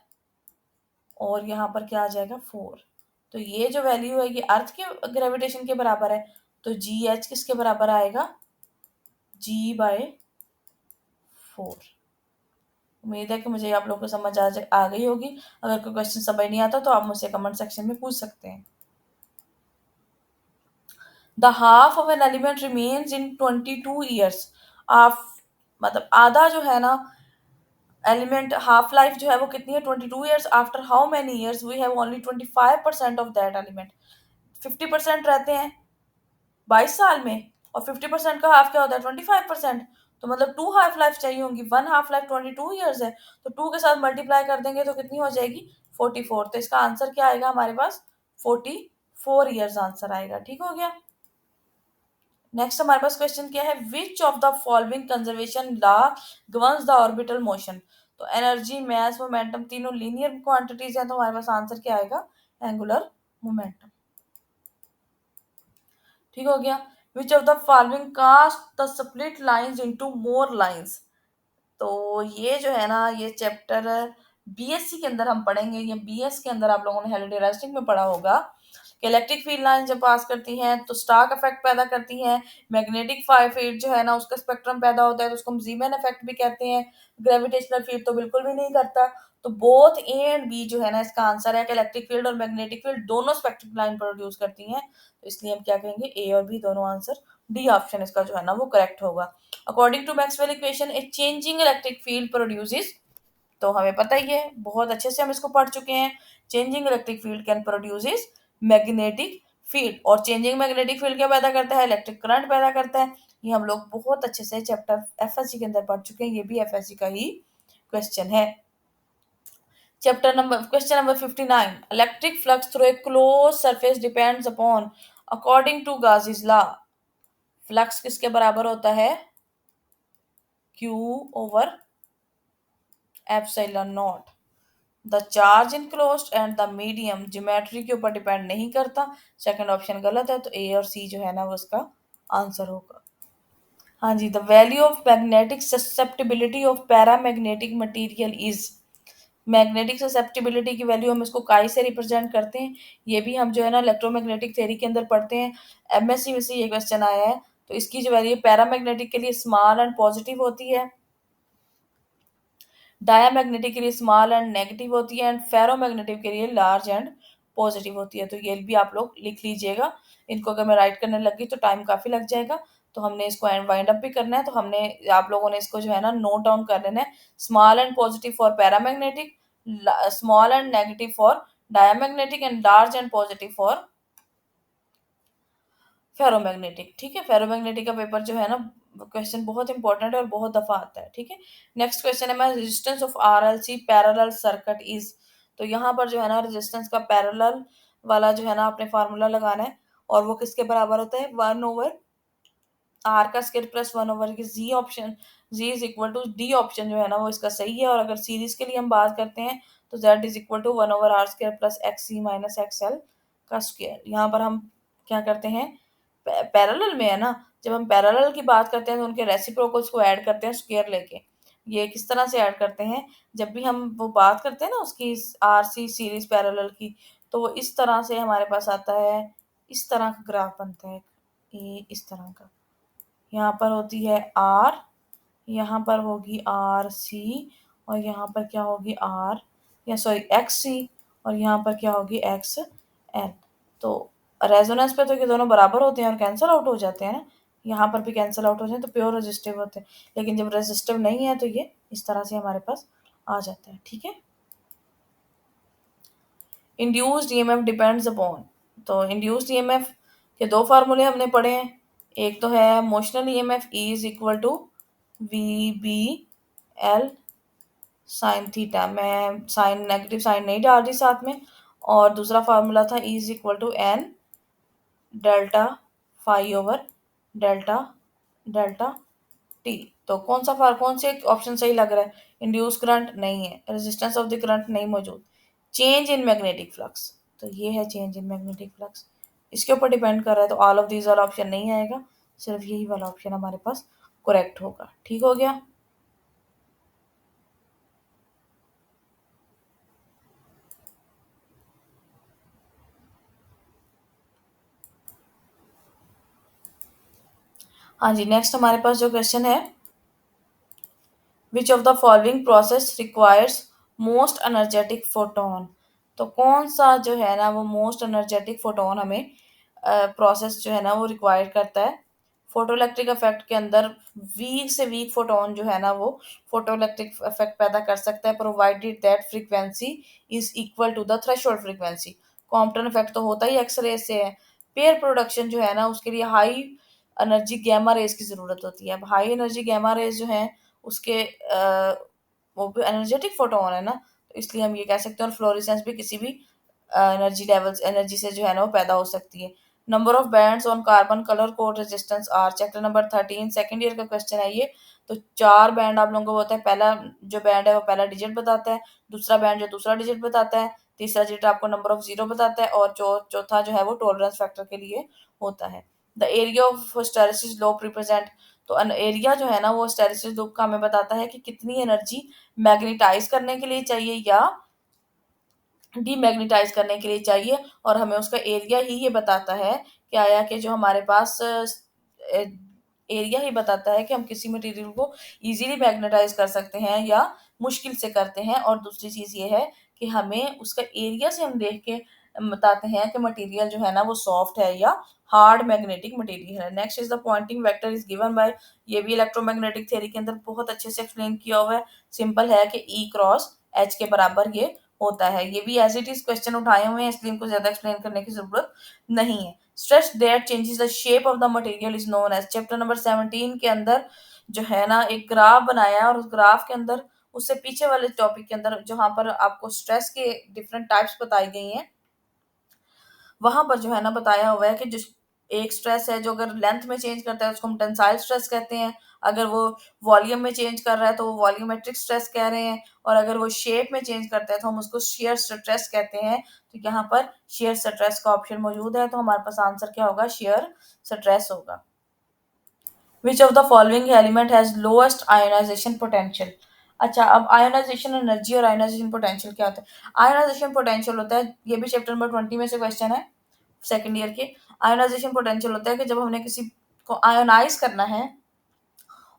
Speaker 1: और यहाँ पर क्या आ जाएगा? 4। तो ये जो वैल्यू है ये अर्थ के ग्रेविटेशन के बराबर है, तो जी एच किसके बराबर आएगा? जी बाय 4। उम्मीद है कि मुझे आप लोगों को समझ आ गई होगी। अगर कोई क्वेश्चन समझ नहीं आता तो आप मुझसे कमेंट सेक्शन में पूछ सकते हैं। The half of an element remains in 22 years. Half मतलब आधा जो है ना एलिमेंट हाफ लाइफ जो है वो कितनी है? 22 years. After how many years we have only 25% of that element. 50% रहते हैं 22 साल में, और 50% का हाफ क्या होता है? 25%। तो मतलब 2 हाफ लाइफ चाहिए होंगी। 1 हाफ लाइफ 22 ईयर्स है, तो 2 के साथ मल्टीप्लाई कर देंगे तो कितनी हो जाएगी? 44। तो इसका आंसर क्या आएगा हमारे पास? 44 ईयर्स आंसर आएगा। ठीक हो गया। नेक्स्ट हमारे पास क्वेश्चन क्या है? Which of the following conservation law governs the orbital motion. तो एनर्जी, मास, मोमेंटम तीनों लीनियर क्वांटिटीज हैं, तो हमारे पास आंसर क्या आएगा? Angular momentum. ठीक हो गया। Which of the following cast the split lines into more lines. तो ये जो है ना ये चैप्टर बीएससी के अंदर हम पढ़ेंगे। ये बीएस के अंदर आप लोगों ने हेलिडे रेस्टिंग में पढ़ा होगा कि इलेक्ट्रिक फील्ड लाइन जब पास करती हैं तो स्टार्क इफेक्ट पैदा करती हैं। मैग्नेटिक फील्ड जो है ना उसका स्पेक्ट्रम पैदा होता है, तो उसको हम जीमैन इफेक्ट भी कहते हैं। ग्रेविटेशनल फील्ड तो बिल्कुल भी नहीं करता। तो बोथ ए एंड बी जो है ना इसका आंसर है कि इलेक्ट्रिक फील्ड और मैग्नेटिक फील्ड दोनों स्पेक्ट्रिक लाइन प्रोड्यूस करती हैं। तो इसलिए हम क्या कहेंगे? ए और बी दोनों आंसर। डी ऑप्शन इसका जो है ना वो करेक्ट होगा। According to Maxwell equation a changing electric field produces. तो हमें पता ही है, बहुत अच्छे से हम इसको पढ़ चुके हैं। Changing electric field can produces magnetic field, और चेंजिंग मैग्नेटिक फील्ड क्या पैदा करता है? इलेक्ट्रिक करंट पैदा करता है। ये हम लोग बहुत अच्छे से चैप्टर एफएससी के अंदर पढ़ चुके हैं, ये भी एफएससी का ही क्वेश्चन है। Question number 59, electric flux through a close surface depends upon according to Gauss's law. Flux किसके बराबर होता है? Q over epsilon naught. The charge enclosed and the medium geometry के ऊपर डिपेंड नहीं करता। सेकंड ऑप्शन गलत है, तो ए और सी जो है ना वो इसका आंसर होगा। हाँ जी, the value of magnetic susceptibility of paramagnetic material is. Magnetic susceptibility की वैल्यू हम इसको काई से रिप्रेजेंट करते हैं। ये भी हम जो है ना इलेक्ट्रोमैग्नेटिक थ्योरी के अंदर पढ़ते हैं। एमएससी में से ये क्वेश्चन आया है। तो इसकी जो वैल्यू पैरामैग्नेटिक के लिए स्मॉल एंड पॉजिटिव होती है, डायामैग्नेटिक के लिए स्मॉल एंड नेगेटिव होती है, एंड फेरोमैग्नेटिक के लिए लार्ज एंड पॉजिटिव होती है। तो ये भी आप लोग लिख लीजिएगा। इनको अगर मैं राइट करने लगी तो टाइम काफी लग जाएगा, तो हमने इसको वाइंड अप भी करना है। तो हमने आप लोगों ने इसको जो है ना नोट डाउन कर लेना है। Small and positive for paramagnetic, small and negative for diamagnetic, and large and positive for ferromagnetic, ठीक है। फेरोमैग्नेटिक का पेपर जो है ना, क्वेश्चन बहुत इंपॉर्टेंट है और बहुत दफा आता है, ठीक है। नेक्स्ट क्वेश्चन है, मैं resistance of RLC parallel circuit is. तो यहाँ पर जो है ना रेजिस्टेंस का पैरेलल वाला जो है ना आपने फार्मूला लगाना है, और वो किसके बराबर होता है, 1/r का square plus 1/, G option, G is equal to D option जो है ना वो इसका सही है। और अगर सीरीज के लिए हम बात करते हैं तो z is equal to 1/r square plus X C minus X L का स्क्वायर। यहाँ पर हम क्या करते हैं, पैरेलल में है ना, जब हम पैरेलल की बात करते हैं तो उनके रेसिप्रोकल्स को ऐड करते हैं स्क्वायर लेके। ये किस तरह से ऐड करते हैं, जब भी हम वो बात करते हैं ना उसकी आर सी सीरीज पैरेलल की, तो वो इस तरह से हमारे पास आता है, इस तरह का ग्राफ बनता है, ये इस तरह का। यहाँ पर होती है आर, यहाँ पर होगी आर सी, और यहाँ पर क्या होगी आर, या सॉरी एक्स सी, और यहाँ पर क्या होगी एक्स एन। तो रेजोनेंस पे तो ये दोनों बराबर होते हैं और कैंसिल आउट हो जाते हैं ना, यहाँ पर भी कैंसिल आउट हो जाए तो प्योर रेजिस्टिव होते हैं। लेकिन जब रेजिस्टिव नहीं है तो ये इस तरह से हमारे पास आ जाता है, ठीक है। इंड्यूस्ड ईएमएफ डिपेंड्स अपॉन, तो इंड्यूस्ड ईएमएफ के दो फार्मूले हमने पढ़े हैं। एक तो है motional EMF E is equal to V B L sine theta, मैं साइन नेगेटिव साइन नहीं डाल रही साथ में। और दूसरा फार्मूला था E is equal to N delta phi over delta delta T. तो कौन से ऑप्शन सही लग रहा है, इंड्यूस करंट नहीं है, रेजिस्टेंस ऑफ द करंट नहीं मौजूद, चेंज इन मैग्नेटिक फ्लक्स, तो ये है चेंज इन मैग्नेटिक फ्लक्स, इसके ऊपर डिपेंड कर रहा है। तो ऑल ऑफ दीज वाला ऑप्शन नहीं आएगा, सिर्फ यही वाला ऑप्शन हमारे पास करेक्ट होगा, ठीक हो गया। हाँ जी, नेक्स्ट हमारे पास जो क्वेश्चन है, which of the following process requires most energetic photon. तो कौन सा जो है ना वो मोस्ट एनर्जेटिक फोटोन हमें प्रोसेस जो है ना वो रिक्वायर करता है। फोटोइलेक्ट्रिक इफेक्ट के अंदर वीक से वीक फोटोन जो है ना वो फोटोइलेक्ट्रिक इफेक्ट पैदा कर सकता है, provided that frequency is equal to the threshold frequency. Compton effect तो होता ही एक्सरे से है। पेयर प्रोडक्शन जो है ना उसके लिए हाई एनर्जी गैमा रेज की जरूरत होती है। अब हाई एनर्जी गैमा रेज जो है उसके वो भी एनर्जेटिक फोटोन है ना, तो इसलिए हम ये कह सकते हैं। और फ्लोरेसेंस भी किसी भी एनर्जी लेवल्स एनर्जी से जो है ना वो पैदा हो सकती है। Number of bands on carbon colour code resistance R, chapter number 13 second year का क्वेश्चन है ये। तो 4 बैंड आप लोगों को होता है, पहला जो बैंड है वो पहला डिजिट बताता है, दूसरा बैंड जो दूसरा डिजिट बताता है, तीसरा डिजिट आपको नंबर ऑफ जीरो बताता है, और चौथा जो है वो टॉलरेंस फैक्टर के लिए होता है। The area of hysteresis loop represent, तो एरिया जो है ना वो हिस्टैरिसीस लूप का हमें बताता है कि कितनी एनर्जी मैग्नेटाइज करने के लिए चाहिए या डीमैग्नेटाइज करने के लिए चाहिए, और हमें उसका एरिया ही ये बताता है कि आया कि जो हमारे पास एरिया ही बताता है कि हम किसी मटेरियल को इजीली मैग्नेटाइज कर सकते हैं या मुश्किल से करते हैं। और दूसरी चीज ये है कि हमें उसका एरिया से हम देख के बताते हैं कि मटेरियल जो है ना वो सॉफ्ट है या हार्ड मैग्नेटिक मटेरियल है। Next is the Poynting vector is given bye, ये भी इलेक्ट्रोमैग्नेटिक थ्योरी के अंदर बहुत अच्छे से एक्सप्लेन किया हुआ है। सिंपल है कि ई क्रॉस एच के बराबर ये होता है। ये भी एज इट इज क्वेश्चन उठाए हुए हैं इसलिए इनको ज्यादा एक्सप्लेन करने की जरूरत नहीं है। Stress that changes the shape of the material is known as, chapter number 17 के अंदर जो है ना एक ग्राफ बनाया है, और उस ग्राफ के अंदर उससे पीछे वाले टॉपिक के अंदर जहां पर आपको स्ट्रेस के डिफरेंट टाइप्स बताई गई हैं, वहां पर जो है ना बताया हुआ है कि जो एक स्ट्रेस है जो अगर लेंथ में चेंज करता है उसको हम टेंसाइल स्ट्रेस कहते हैं, अगर वो वॉल्यूम में चेंज कर रहा है तो वो वॉल्यूमेट्रिक स्ट्रेस कह रहे हैं, और अगर वो शेप में चेंज करता है तो हम उसको शेयर स्ट्रेस कहते हैं। तो यहाँ पर शेयर स्ट्रेस का ऑप्शन मौजूद है, तो हमारे पास आंसर क्या होगा, शेयर स्ट्रेस होगा। विच of the following element has lowest ionization potential. अच्छा, अब आयोनाइजेशन एनर्जी और आयोनाइजेशन पोटेंशियल क्या होता है। आयोनाइजेशन पोटेंशियल होता है, ये भी चैप्टर नंबर 20 में से क्वेश्चन है सेकंड ईयर के। आयोनाइजेशन पोटेंशियल होता है कि जब हमने किसी को आयोनाइज करना है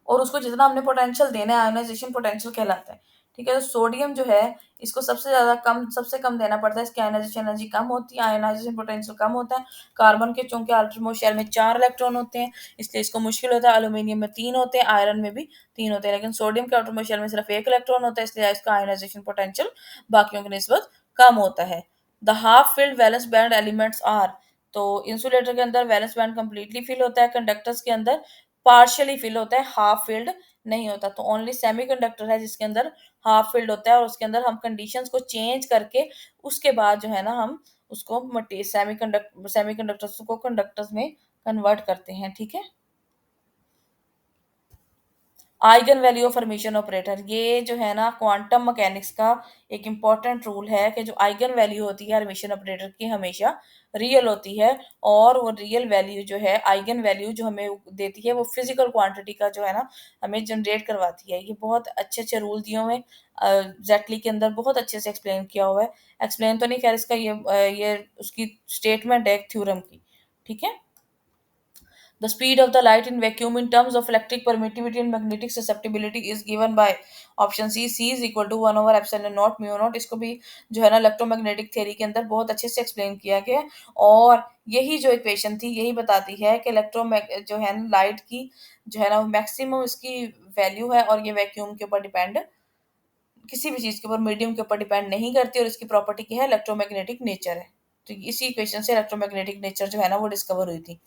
Speaker 1: और उसको जितना हमने पोटेंशियल देना है, आयोनाइजेशन पोटेंशियल कहलाता है, ठीक है। तो सोडियम जो है इसको सबसे कम देना पड़ता है, इसकी आयोनाइजेशन एनर्जी कम होती है, आयोनाइजेशन पोटेंशियल कम होता है। कार्बन के चूंकि आउटरमोस्ट शेल में 4 इलेक्ट्रॉन होते हैं इसलिए इसको मुश्किल होता है। एल्यूमिनियम में 3 होते हैं, आयरन में भी 3 होते हैं, लेकिन सोडियम के आउटरमोस्ट शेल में सिर्फ 1 इलेक्ट्रॉन होता है, इसलिए इसका आयोनाइजेशन पोटेंशियल बाकियों की निस्बत कम होता है। The half filled valence band elements are, तो इंसुलेटर के अंदर वैलेंस बैंड कंप्लीटली फिल होता है, कंडक्टर्स के अंदर पार्शियली फिल होता है, हाफ फिल्ड नहीं होता। तो ओनली सेमीकंडक्टर है जिसके अंदर हाफ फिल्ड होता है, और उसके अंदर हम कंडीशंस को चेंज करके उसके बाद जो है ना हम उसको सेमीकंडक्टर्स को कंडक्टर्स में कन्वर्ट करते हैं, ठीक है। Eigen value of Hermitian operator, ये जो है ना क्वांटम मैकेनिक्स का एक इम्पॉर्टेंट रूल है कि जो आइगन वैल्यू होती है हर्मिटियन ऑपरेटर की हमेशा रियल होती है, और वो रियल वैल्यू जो है आइगन वैल्यू जो हमें देती है वो फिजिकल क्वांटिटी का जो है ना हमें जनरेट करवाती है। ये बहुत अच्छे अच्छे रूल दिए हुए हैं, जेटली के अंदर बहुत अच्छे से एक्सप्लेन किया हुआ है। एक्सप्लेन तो नहीं, खैर इसका ये उसकी स्टेटमेंट है एक थ्योरम की, ठीक है। The speed of the light in vacuum in terms of electric permittivity and magnetic susceptibility is given by option C, c is equal to 1/epsilon naught mu naught. इसको भी जो है ना इलेक्ट्रोमैग्नेटिक थ्योरी के अंदर बहुत अच्छे से एक्सप्लेन किया गया है, और यही जो इक्वेशन थी यही बताती है कि जो है ना लाइट की जो है ना मैक्सिमम इसकी वैल्यू है, और ये वैक्यूम के ऊपर डिपेंड, किसी भी चीज के ऊपर, मीडियम के ऊपर डिपेंड नहीं करती, और इसकी प्रॉपर्टी क्या है, इलेक्ट्रोमैग्नेटिक नेचर है। तो इसी इक्वेशन से इलेक्ट्रोमैग्नेटिक नेचर जो है ना वो डिस्कवर हुई थी।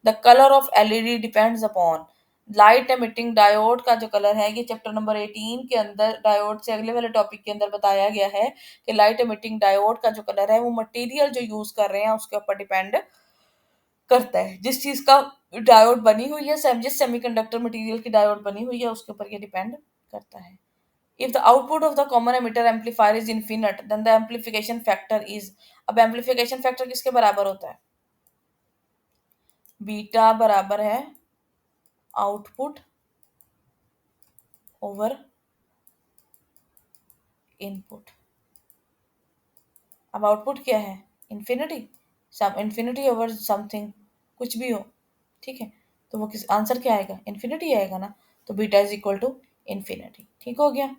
Speaker 1: The colour of LED depends upon, light emitting diode का जो कलर है, ये चैप्टर नंबर 18 के अंदर डायोड से अगले वाले टॉपिक के अंदर बताया गया है कि लाइट एमिटिंग डायोड का जो कलर है वो मटेरियल जो यूज कर रहे हैं उसके ऊपर डिपेंड करता है। जिस चीज का डायोड बनी हुई है, जिस सेमीकंडक्टर मटेरियल की डायोड बनी हुई है उसके ऊपर ये डिपेंड करता है। If the output of the common emitter amplifier is infinite, then the amplification factor is, अब amplification factor किसके बराबर होता है, बीटा बराबर है आउटपुट ओवर इनपुट। अब आउटपुट क्या है, इन्फिनिटी, सम इन्फिनिटी ओवर समथिंग, कुछ भी हो, ठीक है। तो वो किस आंसर क्या आएगा, इन्फिनिटी आएगा ना, तो beta is equal to infinity, ठीक हो गया।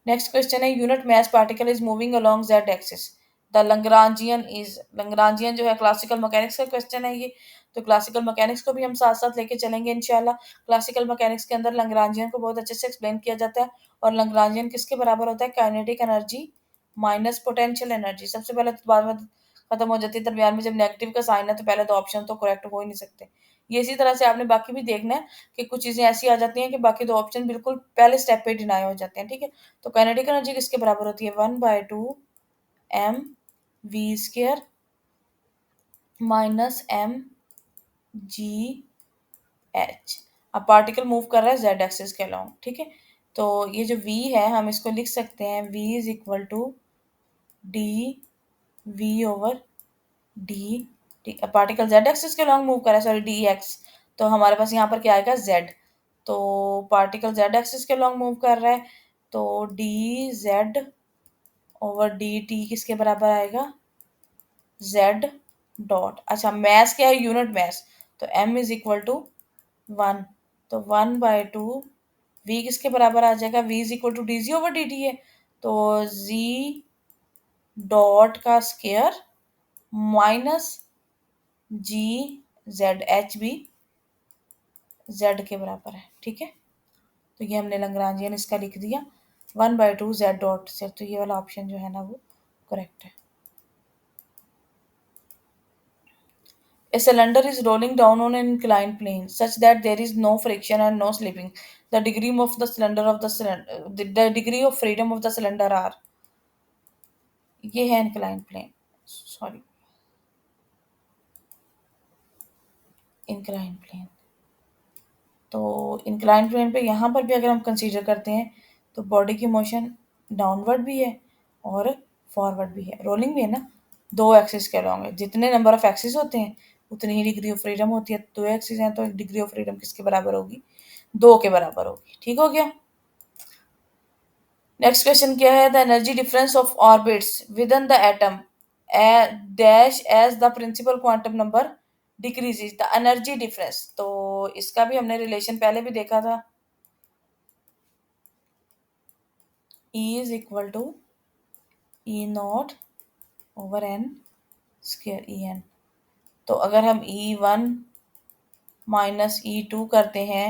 Speaker 1: नेक्स्ट क्वेश्चन है, unit mass particle is moving along z axis, the Lagrangian is, Lagrangian जो है क्लासिकल मैकेनिक्स का क्वेश्चन है ये, तो क्लासिकल मैकेनिक्स को भी हम साथ साथ लेके चलेंगे इंशाल्लाह। क्लासिकल मैकेनिक्स के अंदर लैग्रांजियन को बहुत अच्छे से एक्सप्लेन किया जाता है, और लैग्रांजियन किसके बराबर होता है, kinetic energy minus potential energy. सबसे पहले तो बाद में खत्म हो जाती है, दरमियान में जब नेगेटिव का साइन है तो पहले तो ऑप्शन तो करेक्ट हो ही नहीं सकते। ये इसी तरह से आपने बाकी भी देखना है कि कुछ चीजें ऐसी आ जाती हैं कि बाकी दो ऑप्शन बिल्कुल पहले स्टेप पे डिनाई हो जाते हैं, ठीक है। तो काइनेटिक एनर्जी किसके बराबर होती है, 1/2 mv² माइनस mgh। अब पार्टिकल मूव कर रहा है जेड एक्सिस के अलोंग, ठीक है। तो ये जो v है हम इसको लिख सकते हैं, v is equal to d v over d, particle z axis के अलोंग मूव कर रहा है, सॉरी डी एक्स, तो हमारे पास यहाँ पर क्या आएगा, जेड। तो पार्टिकल जेड एक्सिस के अलोंग मूव कर रहा है, तो d z over d t किसके बराबर आएगा, जेड डॉट, अच्छा मैस क्या है, यूनिट मैस, तो एम इज इक्वल टू 1, तो 1/2 वी किसके बराबर आ जाएगा, v is equal to d g over d t है, तो जी डॉट का square minus g z, h भी जेड के बराबर है, ठीक है। तो ये हमने लैग्रांजियन इसका लिख दिया 1/2 जेड डॉट से, तो ये वाला ऑप्शन जो है ना वो करेक्ट है। A cylinder is rolling down on an inclined plane such that there is no friction and no slipping. The degree of the cylinder of the cylinder, the degree of freedom of the cylinder are, ये है inclined plane, sorry inclined plane। तो inclined plane पे यहाँ पर भी अगर हम consider करते हैं तो बॉडी की मोशन डाउनवर्ड भी है और फॉरवर्ड भी है, रोलिंग भी है ना, दो एक्सिस के अलॉन्ग है, जितने नंबर ऑफ एक्सिस होते हैं उतनी ही डिग्री ऑफ फ्रीडम होती है, दो एक्सिस हैं तो डिग्री ऑफ फ्रीडम किसके बराबर होगी, दो के बराबर होगी, ठीक हो गया। नेक्स्ट क्वेश्चन क्या है, the energy difference of orbits within the atom dash as the principal quantum number decreases, the energy difference, तो इसका भी हमने रिलेशन पहले भी देखा था, E is equal to e naught over n square e n. तो अगर हम E1 माइनस E2 करते हैं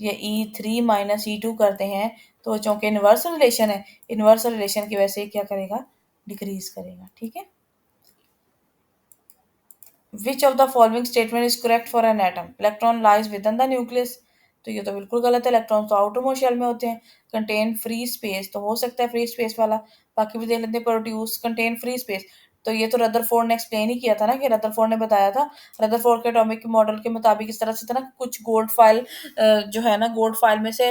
Speaker 1: या E3 माइनस E2 करते हैं, तो चूंकि इनवर्स रिलेशन है, इनवर्स रिलेशन की वजह से क्या करेगा, डिक्रीज करेगा, ठीक है। Which of the following statement is correct for an atom? Electron lies with in the nucleus. तो ये तो बिल्कुल गलत है, इलेक्ट्रॉन तो आउटर मोस्ट शेल में होते हैं। कंटेन फ्री स्पेस, तो हो सकता है फ्री स्पेस वाला। बाकी भी देख लेते हैं, प्रोड्यूस कंटेन फ्री स्पेस। तो ये तो रदरफोर्ड ने एक्सप्लेन ही किया था ना, कि रदरफोर्ड ने बताया था। रदरफोर्ड के एटॉमिक मॉडल के मुताबिक इस तरह से था ना, कुछ गोल्ड फाइल जो है ना, गोल्ड फाइल में से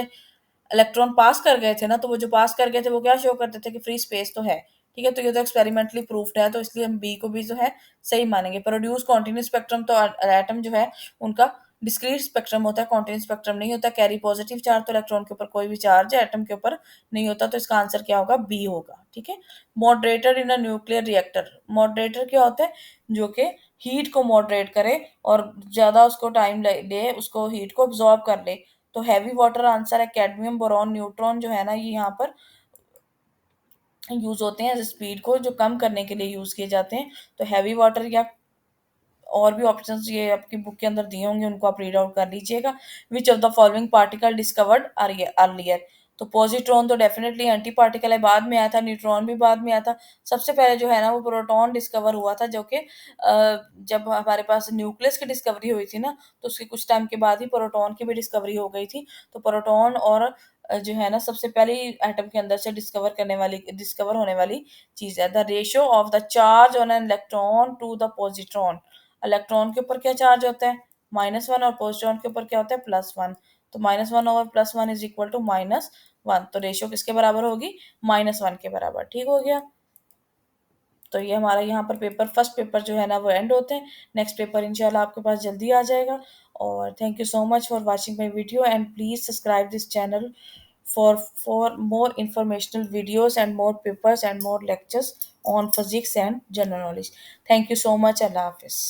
Speaker 1: इलेक्ट्रॉन पास कर गए थे ना, तो वो जो पास कर गए थे वो क्या शो करते थे कि फ्री स्पेस तो है। ठीक है, तो ये तो एक्सपेरिमेंटली प्रूफ्ड है, तो इसलिए हम बी को भी जो है सही मानेंगे। प्रोड्यूस कॉन्टिन्यूस स्पेक्ट्रम, तो एटम जो है उनका डिस्क्रीट स्पेक्ट्रम होता है, कॉन्टिन्यूस स्पेक्ट्रम नहीं होता। कैरी पॉजिटिव चार्ज, तो इलेक्ट्रॉन के ऊपर कोई भी चार्ज है एटम के ऊपर नहीं होता, तो इसका आंसर क्या होगा? बी होगा। ठीक है। Moderator in a nuclear reactor, moderator क्या होता है? जो कि हीट को मॉडरेट करे और ज्यादा उसको टाइम ले उसको हीट को अब्जॉर्ब कर ले। तो हैवी वाटर आंसर है। कैडमियम बोरॉन न्यूट्रॉन जो है ना, ये यहाँ पर यूज होते हैं स्पीड को जो कम करने के लिए यूज किए जाते हैं। तो हैवी वाटर या और भी ऑप्शंस ये आपकी बुक के अंदर दिए होंगे, उनको आप रीड आउट कर लीजिएगा। विच of the following particle discovered earlier? तो पॉजिट्रॉन तो डेफिनेटली एंटी पार्टिकल है, बाद में आया था। न्यूट्रॉन भी बाद में आया था। सबसे पहले जो है ना वो प्रोटॉन डिस्कवर हुआ था, जो कि जब हमारे पास न्यूक्लियस की डिस्कवरी हुई थी ना, तो उसके कुछ टाइम के बाद ही प्रोटॉन की भी डिस्कवरी हो गई थी। तो प्रोटॉन और जो है ना सबसे पहले एटम के अंदर से डिस्कवर होने वाली चीज है। The ratio of the charge on an electron to the positron. Electron के ऊपर क्या चार्ज होता है? -1। और पॉजिट्रॉन के ऊपर क्या होता है? +1। तो -1 और +1 इज इक्वल टू -1। तो रेशियो किसके बराबर होगी? -1 के बराबर। ठीक हो गया। तो ये हमारा यहाँ पर पेपर, फर्स्ट पेपर जो है ना वो एंड होते हैं। नेक्स्ट पेपर इंशाल्लाह आपके पास जल्दी आ जाएगा। और thank you so much for watching my video, and please subscribe this channel for more informational videos and more papers and more lectures on physics and general knowledge. Thank you so much. Allah Hafiz.